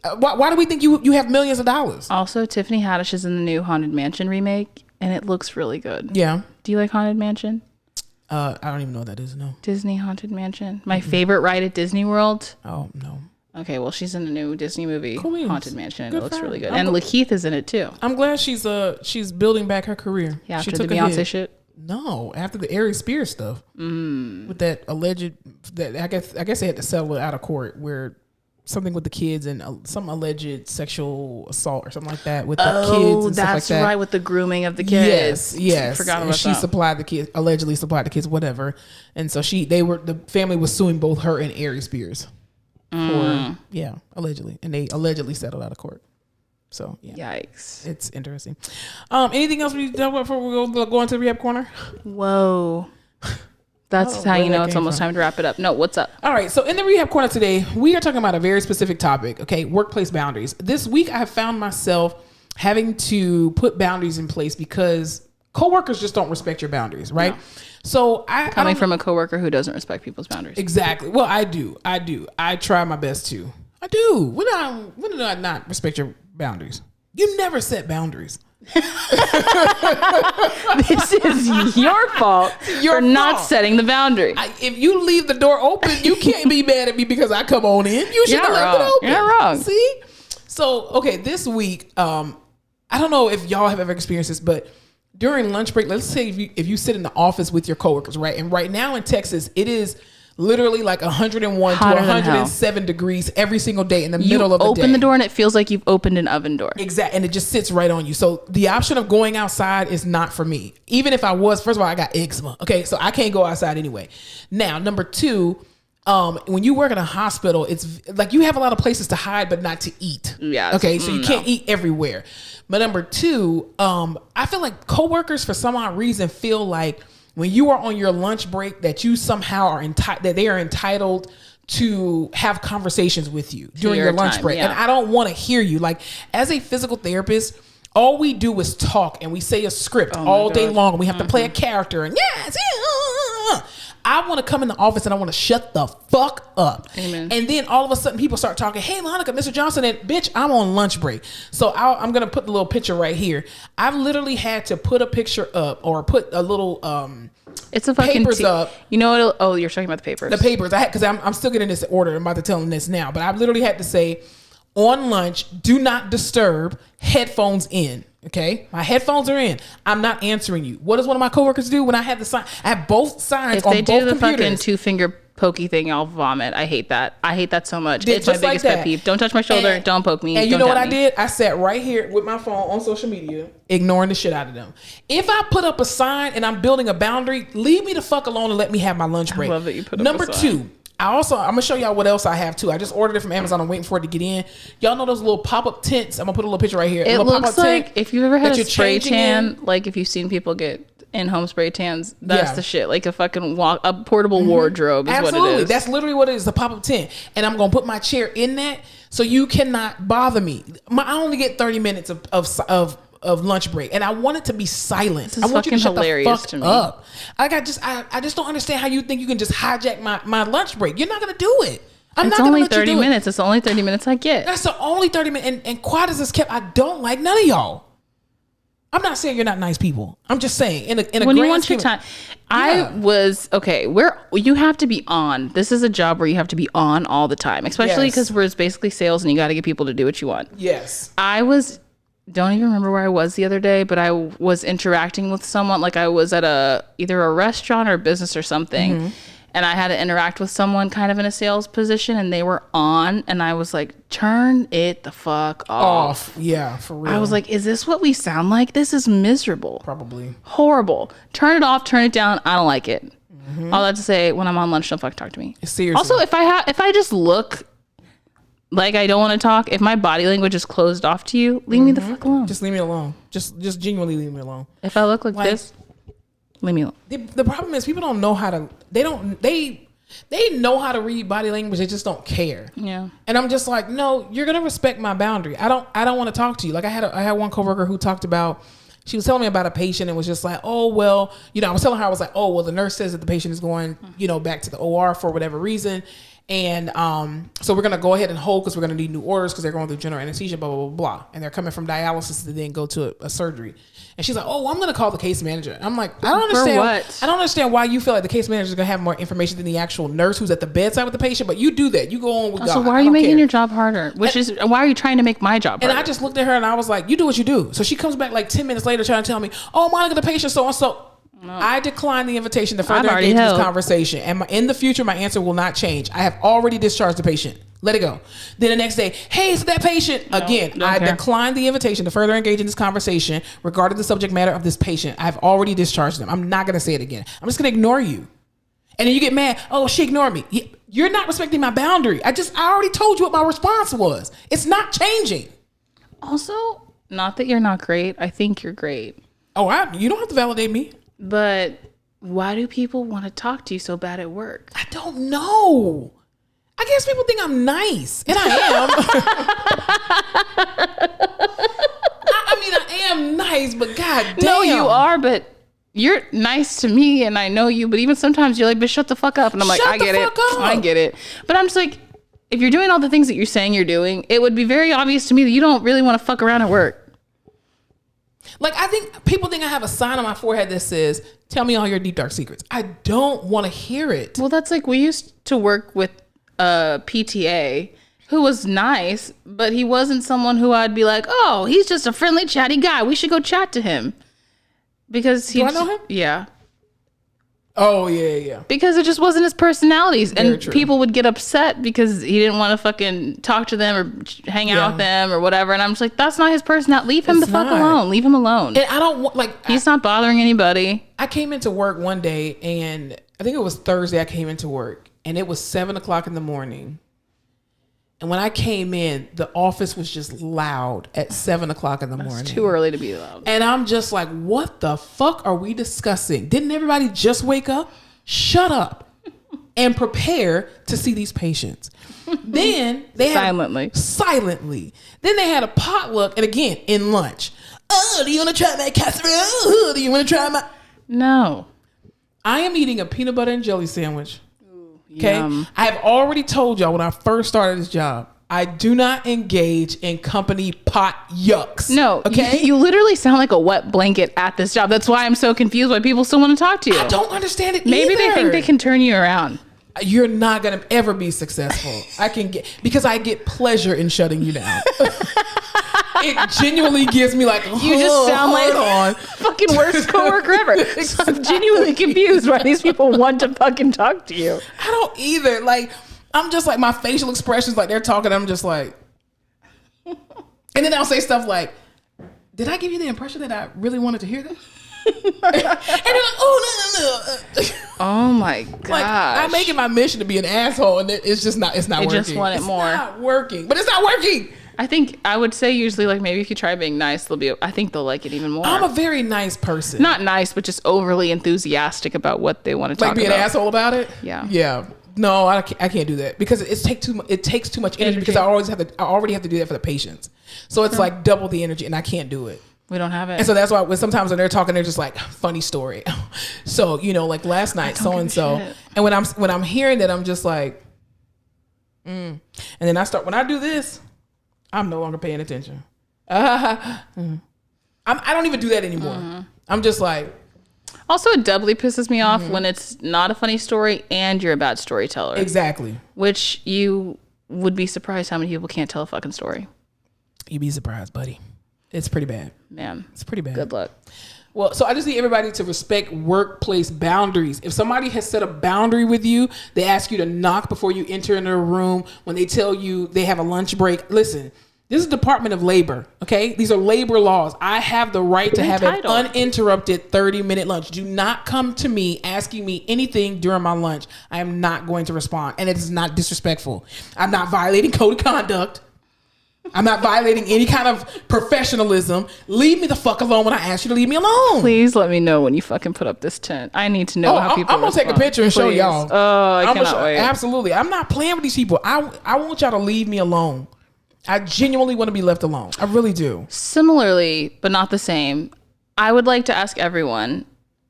Why do we think you have millions of dollars? Also, Tiffany Haddish is in the new Haunted Mansion remake, and it looks really good. Yeah. Do you like Haunted Mansion? I don't even know what that is. No. Disney Haunted Mansion. My favorite ride at Disney World. Oh, no. Okay, well, she's in a new Disney movie, cool. Haunted Mansion, and Good it looks really good. I'm and Lakeith is in it, too. I'm glad she's building back her career. Yeah, she after took the Beyonce shit. No, after the Ari Spears stuff. With that alleged, that I guess they had to settle it out of court where something with the kids and some alleged sexual assault or something like that with the kids and stuff like that's that. right, with the grooming of the kids. Yes. Forgot and about she that. allegedly supplied the kids, whatever. And so the family was suing both her and Ari Spears for allegedly, and they allegedly settled out of court. So Yikes! It's interesting. Anything else we need to talk about before we go into the Rehab Corner? Whoa. That's how you know it's almost time to wrap it up. No, what's up? All right. So in the Rehab Corner today, we are talking about a very specific topic. Okay. Workplace boundaries. This week, I have found myself having to put boundaries in place because coworkers just don't respect your boundaries. Right. No. So coming from a coworker who doesn't respect people's boundaries. Exactly. Well, I do. I try my best to. I do. When did I not respect your boundaries? You never set boundaries. This is your fault for not setting the boundary. If you leave the door open, you can't be mad at me because I come on in. You should have left it open. You're not wrong. See? So, okay, this week, I don't know if y'all have ever experienced this, but during lunch break, let's say if you sit in the office with your coworkers, right? And right now in Texas, it is literally like 101 to 107 degrees every single day in the middle of the day. You open the door and it feels like you've opened an oven door. Exactly. And it just sits right on you. So the option of going outside is not for me. Even if I was, first of all, I got eczema. Okay. So I can't go outside anyway. Now, number two, when you work in a hospital, it's like you have a lot of places to hide, but not to eat. Yeah. Okay. So you can't eat everywhere. But number two, I feel like coworkers for some odd reason feel like when you are on your lunch break that you somehow are that they are entitled to have conversations with you during your lunch break. And I don't want to hear you. Like, as a physical therapist, all we do is talk and we say a script all day long. And we have to play a character and I want to come in the office and I want to shut the fuck up. Amen. And then all of a sudden people start talking, hey, Monica, Mr. Johnson, and bitch, I'm on lunch break. So I'm going to put the little picture right here. I've literally had to put a picture up or put a little it's a fucking papers up. You know what? Oh, you're talking about the papers. The papers. Because I'm still getting this order. I'm about to tell them this now. But I literally had to say, on lunch, do not disturb, headphones in. Okay, my headphones are in. I'm not answering you. What does one of my coworkers do when I have the sign? I have both signs on both computers. If they do the fucking 2-finger pokey thing, I'll vomit. I hate that. I hate that so much. It's my biggest pet peeve. Don't touch my shoulder. Don't poke me. And you know what I did? I sat right here with my phone on social media, ignoring the shit out of them. If I put up a sign and I'm building a boundary, leave me the fuck alone and let me have my lunch break. I love that you put Number up a sign. two. I'm gonna show y'all what else I have too. I just ordered it from Amazon. I'm waiting for it to get in. Y'all know those little pop-up tents? I'm gonna put a little picture right here. It looks like if you've ever had a spray tan, like if you've seen people get in-home spray tans, that's the shit. Like a fucking a portable wardrobe is what it is. That's literally what it is, a pop-up tent. And I'm gonna put my chair in that so you cannot bother me. I only get 30 minutes of lunch break, and I want it to be silent. I want you to shut the fuck up. I just don't understand how you think you can just hijack my lunch break. You're not gonna do it. It's only 30 minutes. It's the only 30 minutes I get. That's the only 30 minutes. And quiet as it's kept, I don't like none of y'all. I'm not saying you're not nice people. I'm just saying in a when you want your time. I was you have to be on. This is a job where you have to be on all the time, especially because it's basically sales and you got to get people to do what you want. Yes. Don't even remember where I was the other day, but I was interacting with someone. Like I was at either a restaurant or business or something. And I had to interact with someone kind of in a sales position and they were on and I was like, turn it the fuck off. Yeah, for real. I was like, is this what we sound like? This is miserable. Probably. Horrible. Turn it off, turn it down. I don't like it. All that to say, when I'm on lunch, don't fucking talk to me. Seriously. Also, if I just look like I don't want to talk, if my body language is closed off to you, leave me the fuck alone. Just leave me alone. Just genuinely leave me alone. If I look like this, leave me alone. The problem is people don't know how to. They know how to read body language. They just don't care. Yeah. And I'm just like, no, you're gonna respect my boundary. I don't want to talk to you. Like I had one coworker who talked about. She was telling me about a patient and was just like, oh well, I was telling her, I was like, oh well, the nurse says that the patient is going, back to the OR for whatever reason. And so we're going to go ahead and hold because we're going to need new orders because they're going through general anesthesia, blah, blah, blah, blah. And they're coming from dialysis to then go to a surgery. And she's like, oh, I'm going to call the case manager. I'm like, I don't understand. For what? I don't understand why you feel like the case manager is going to have more information than the actual nurse who's at the bedside with the patient. But you do that. You go on with God. So why are you making your job harder? Why are you trying to make my job harder? And I just looked at her and I was like, you do what you do. So she comes back like 10 minutes later trying to tell me, oh, Monica, the patient so-and-so. No. I declined the invitation to further engage in this conversation. And in the future, my answer will not change. I have already discharged the patient. Let it go. Then the next day, hey, it's that patient. Again, I declined the invitation to further engage in this conversation regarding the subject matter of this patient. I've already discharged them. I'm not going to say it again. I'm just going to ignore you. And then you get mad. Oh, she ignored me. You're not respecting my boundary. I already told you what my response was. It's not changing. Also, not that you're not great. I think you're great. Oh, you don't have to validate me. But why do people want to talk to you so bad at work? I don't know. I guess people think I'm nice, and I am. I am nice, but goddamn. No, you are, but you're nice to me, and I know you. But even sometimes you're like, "But shut the fuck up," and I'm like, "I get it, I get it." But I'm just like, if you're doing all the things that you're saying you're doing, it would be very obvious to me that you don't really want to fuck around at work. Like, I think people think I have a sign on my forehead that says, "Tell me all your deep dark secrets." I don't want to hear it. Well, that's like, we used to work with a PTA who was nice, but he wasn't someone who I'd be like, "Oh, he's just a friendly, chatty guy. We should go chat to him." Because he, do I know him? Yeah. Oh, yeah. Because it just wasn't his personalities. Very and true. People would get upset because he didn't want to fucking talk to them or hang out with them or whatever. And I'm just like, that's not his personality. Leave him alone. Leave him alone. And I don't want, like... He's not bothering anybody. I came into work one day, and I think it was Thursday I came into work, and it was 7:00 in the morning. And when I came in, the office was just loud at 7:00 in the morning. It's too early to be loud. And I'm just like, what the fuck are we discussing? Didn't everybody just wake up? Shut up and prepare to see these patients. Then they had silently. Then they had a potluck, and again, in lunch. Oh, do you want to try my casserole? Oh, do you want to try my... No. I am eating a peanut butter and jelly sandwich. Okay. Yum. I have already told y'all when I first started this job, I do not engage in company pot yucks. No. Okay. You literally sound like a wet blanket at this job. That's why I'm so confused why people still want to talk to you. I don't understand it Maybe either. they think they can turn you around. You're not going to ever be successful. Because I get pleasure in shutting you down. It genuinely gives me like, you just sound like fucking worst coworker ever. So I'm genuinely confused why these people want to fucking talk to you. I don't either. Like, I'm just like, my facial expressions, like they're talking, I'm just like, and then I'll say stuff like, did I give you the impression that I really wanted to hear that? And they're like, oh, no. Oh my gosh. Like, I'm making my mission to be an asshole, and it's just not, it's not working. Just want it more. It's not working, but it's not working. I think I would say usually, like, maybe if you try being nice, I think they'll like it even more. I'm a very nice person. Not nice, but just overly enthusiastic about what they want to talk about. Like, be an asshole about it? Yeah. Yeah. No, I can't do that because it takes too much energy because I already have to do that for the patients. So it's like double the energy, and I can't do it. We don't have it. And so that's why sometimes when they're talking, they're just like, funny story. So, like last night, so-and-so. And when I'm hearing that, I'm just like, And then when I do this, I'm no longer paying attention. I don't even do that anymore. Mm-hmm. I'm just like. Also, it doubly pisses me off when it's not a funny story and you're a bad storyteller. Exactly. Which you would be surprised how many people can't tell a fucking story. You'd be surprised, buddy. It's pretty bad. Man. It's pretty bad. Good luck. Well, so I just need everybody to respect workplace boundaries. If somebody has set a boundary with you, they ask you to knock before you enter into a room. When they tell you they have a lunch break, listen, this is Department of Labor, okay? These are labor laws. I have the right to have an uninterrupted 30-minute lunch. Do not come to me asking me anything during my lunch. I am not going to respond, and it is not disrespectful. I'm not violating code of conduct. I'm not violating any kind of professionalism. Leave me the fuck alone when I ask you to leave me alone. Please let me know when you fucking put up this tent. I need to know how people I'm going to take a picture and show y'all. Oh, I cannot wait. Absolutely. I'm not playing with these people. I want y'all to leave me alone. I genuinely want to be left alone. I really do. Similarly, but not the same, I would like to ask everyone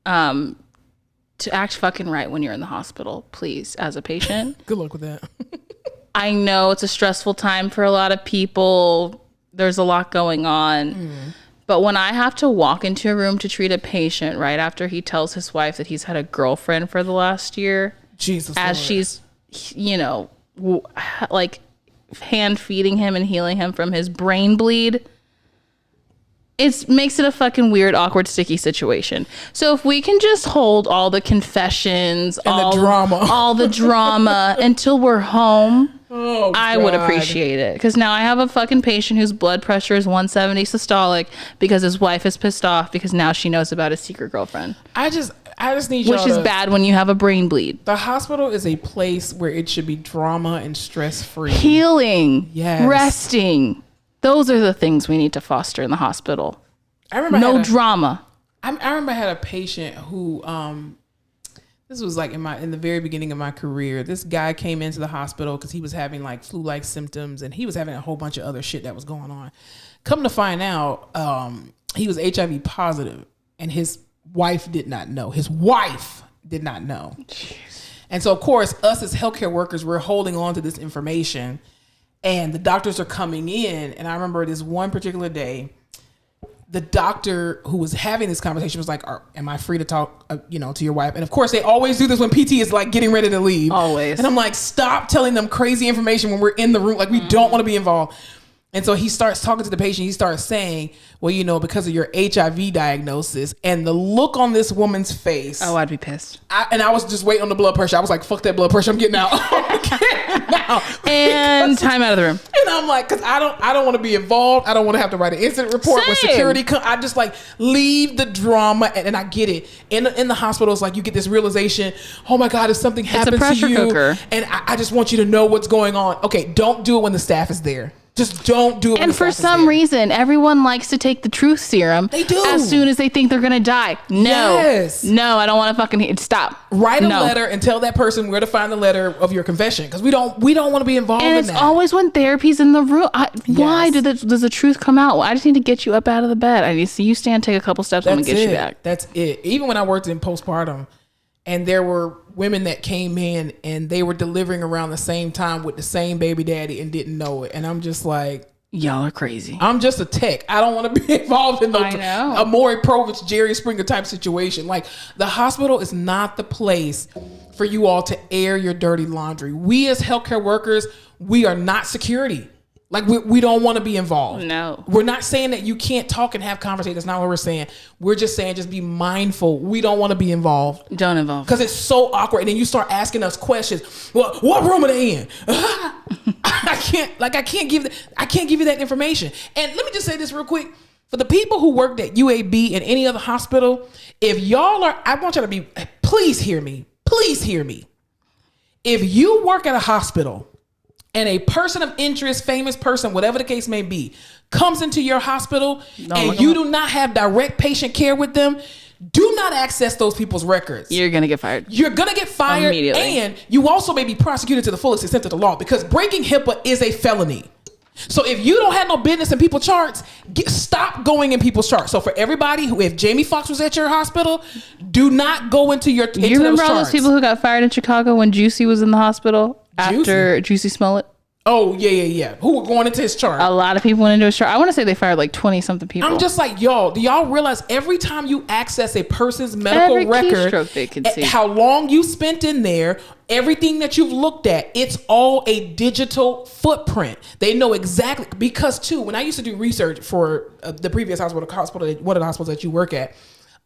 to act fucking right when you're in the hospital, please, as a patient. Good luck with that. I know it's a stressful time for a lot of people. There's a lot going on. But when I have to walk into a room to treat a patient right after he tells his wife that he's had a girlfriend for the last year, Jesus, as Lord. she's, like hand feeding him and healing him from his brain bleed, it makes it a fucking weird, awkward, sticky situation. So if we can just hold all the confessions, and all the drama until we're home, I would appreciate it. Because now I have a fucking patient whose blood pressure is 170 systolic because his wife is pissed off because now she knows about his secret girlfriend. I just need y'all Which is bad when you have a brain bleed. The hospital is a place where it should be drama and stress-free. Healing. Yes. Resting. Those are the things we need to foster in the hospital. I remember drama. I remember I had a patient who, this was like in the very beginning of my career. This guy came into the hospital because he was having like flu-like symptoms and he was having a whole bunch of other shit that was going on. Come to find out, he was HIV positive and his wife did not know. His wife did not know. Jeez. And so, of course, us as healthcare workers, we're holding on to this information and the doctors are coming in. And I remember this one particular day, the doctor who was having this conversation was like, am I free to talk, to your wife? And of course, they always do this when PT is like getting ready to leave. Always. And I'm like, stop telling them crazy information when we're in the room. Like, we don't want to be involved. And so he starts talking to the patient. He starts saying, well, because of your HIV diagnosis, and the look on this woman's face. Oh, I'd be pissed. I was just waiting on the blood pressure. I was like, fuck that blood pressure. I'm getting out. And time out of the room. And I'm like, because I don't want to be involved. I don't want to have to write an incident report when security comes. I just like leave the drama. And I get it. In the hospital, it's like you get this realization, oh my God, if something happens to you. It's a pressure cooker. And I just want you to know what's going on. Okay, don't do it when the staff is there. Just don't do it. And for some reason, everyone likes to take the truth serum. They do. As soon as they think they're going to die. No. Yes. No, I don't want to fucking stop. Write a letter and tell that person where to find the letter of your confession. Because we don't want to be involved in that. And it's always when therapy's in the room. Why does the truth come out? I just need to get you up out of the bed. I need to see you stand, take a couple steps, I'm going to get you back. That's it. Even when I worked in postpartum, and there were women that came in and they were delivering around the same time with the same baby daddy and didn't know it. And I'm just like, y'all are crazy. I'm just a tech. I don't want to be involved in a Maury Povich, Jerry Springer type situation. Like, the hospital is not the place for you all to air your dirty laundry. We as healthcare workers, we are not security. Like, we don't want to be involved. No. We're not saying that you can't talk and have conversations. That's not what we're saying. We're just saying just be mindful. We don't want to be involved. Don't involve. Because it's so awkward. And then you start asking us questions. Well, what room are they in? I can't give you that information. And let me just say this real quick. For the people who worked at UAB and any other hospital, if y'all are, I want y'all to be, please hear me. Please hear me. If you work at a hospital and a person of interest, famous person, whatever the case may be, comes into your hospital and you do not have direct patient care with them, do not access those people's records. You're going to get fired. You're going to get fired. Immediately. And you also may be prosecuted to the fullest extent of the law because breaking HIPAA is a felony. So if you don't have no business in people's charts, stop going in people's charts. So for everybody who, if Jamie Foxx was at your hospital, do not go into your You remember all those people who got fired in Chicago when Juicy was in the hospital after Juicy Smollett? Oh, yeah. Who were going into his chart? A lot of people went into his chart. I want to say they fired like 20 something people. I'm just like, y'all, do y'all realize every time you access a person's medical record, they can see how long you spent in there, everything that you've looked at, it's all a digital footprint. They know exactly, because too, when I used to do research for the previous hospital, one of the hospitals that you work at,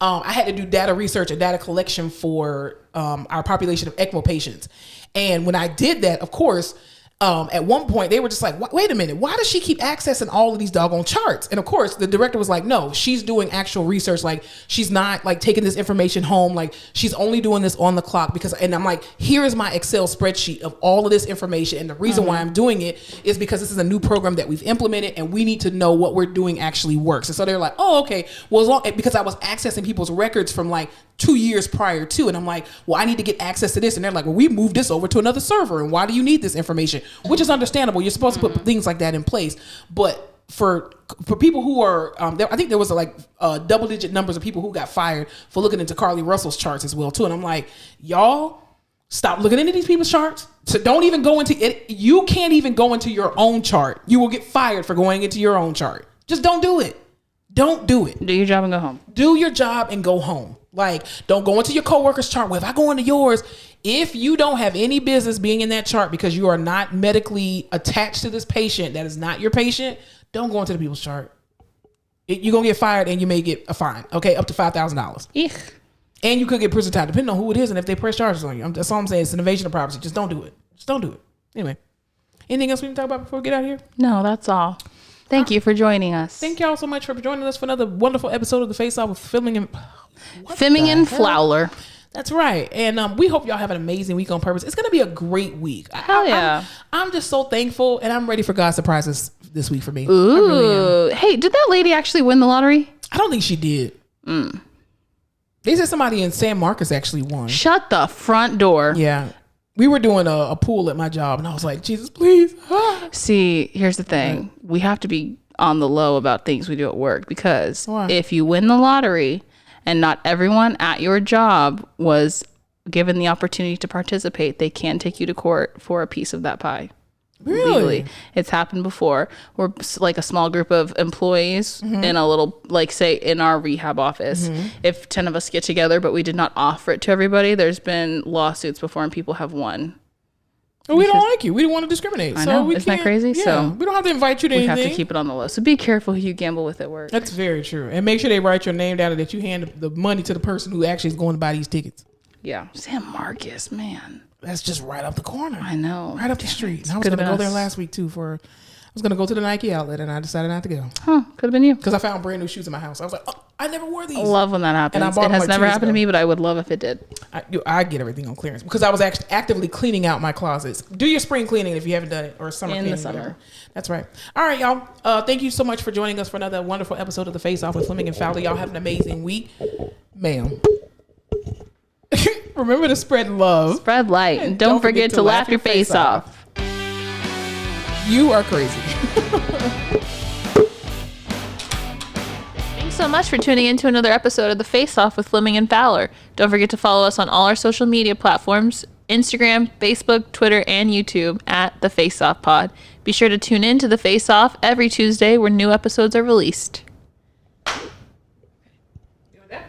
I had to do data research and data collection for our population of ECMO patients. And when I did that, of course, at one point they were just like, wait a minute, why does she keep accessing all of these doggone charts? And of course the director was like, no, she's doing actual research. Like, she's not like taking this information home. Like, she's only doing this on the clock and I'm like, here is my Excel spreadsheet of all of this information. And the reason why I'm doing it is because this is a new program that we've implemented and we need to know what we're doing actually works. And so they're like, oh, okay. Well, because I was accessing people's records from like 2 years prior to, and I'm like, well, I need to get access to this. And they're like, well, we moved this over to another server. And why do you need this information? Which is understandable. You're supposed to put things like that in place. But for people who are, I think there was like double-digit numbers of people who got fired for looking into Carlee Russell's charts as well too. And I'm like, y'all, stop looking into these people's charts. So don't even go into it. You can't even go into your own chart. You will get fired for going into your own chart. Just don't do it. Don't do it. Do your job and go home. Do your job and go home. Like, don't go into your coworker's chart. Well, if I go into yours, if you don't have any business being in that chart because you are not medically attached to this patient that is not your patient, don't go into the people's chart. You're going to get fired and you may get a fine. Okay, up to $5,000. And you could get prison time, depending on who it is and if they press charges on you. That's all I'm saying. It's an invasion of privacy. Just don't do it. Just don't do it. Anyway, anything else we can talk about before we get out of here? No, that's all. Thank you for joining us. Thank y'all so much for joining us for another wonderful episode of The Face Off with Fleming and Fowler. That's right. And we hope y'all have an amazing week on purpose. It's going to be a great week. Hell yeah. I'm just so thankful, and I'm ready for God's surprises this week for me. Ooh. Really, hey, did that lady actually win the lottery? I don't think she did. They said somebody in San Marcos actually won. Shut the front door. Yeah. We were doing a pool at my job, and I was like, Jesus, please. See, here's the thing. Right. We have to be on the low about things we do at work, because if you win the lottery and not everyone at your job was given the opportunity to participate, they can take you to court for a piece of that pie. Really? Legally. It's happened before. We're like a small group of employees in a little, like, say in our rehab office. If 10 of us get together, but we did not offer it to everybody, there's been lawsuits before and people have won. Well, we don't like you. We don't want to discriminate. I know. Isn't that crazy? Yeah, so we don't have to invite you to anything. We have to keep it on the low. So be careful who you gamble with at work. That's very true. And make sure they write your name down and that you hand the money to the person who actually is going to buy these tickets. Yeah. San Marcos, man. That's just right up the corner. I know. Right up the street. And I was going to go there last week too I was going to go to the Nike outlet and I decided not to go. Huh. Could have been you. Because I found brand new shoes in my house. I was like, oh, I never wore these. I love when that happens. It has never happened to me, but I would love if it did. I get everything on clearance because I was actually actively cleaning out my closets. Do your spring cleaning if you haven't done it, or summer cleaning. In the summer. Whatever. That's right. All right, y'all. Thank you so much for joining us for another wonderful episode of The Face Off with Fleming and Fowler. Y'all have an amazing week. Ma'am. Remember to spread love. Spread light. And don't forget to laugh your face off. You are crazy. Thanks so much for tuning in to another episode of The Face Off with Fleming and Fowler. Don't forget to follow us on all our social media platforms, Instagram, Facebook, Twitter, and YouTube at The Face Off Pod. Be sure to tune in to The Face Off every Tuesday where new episodes are released. You want that?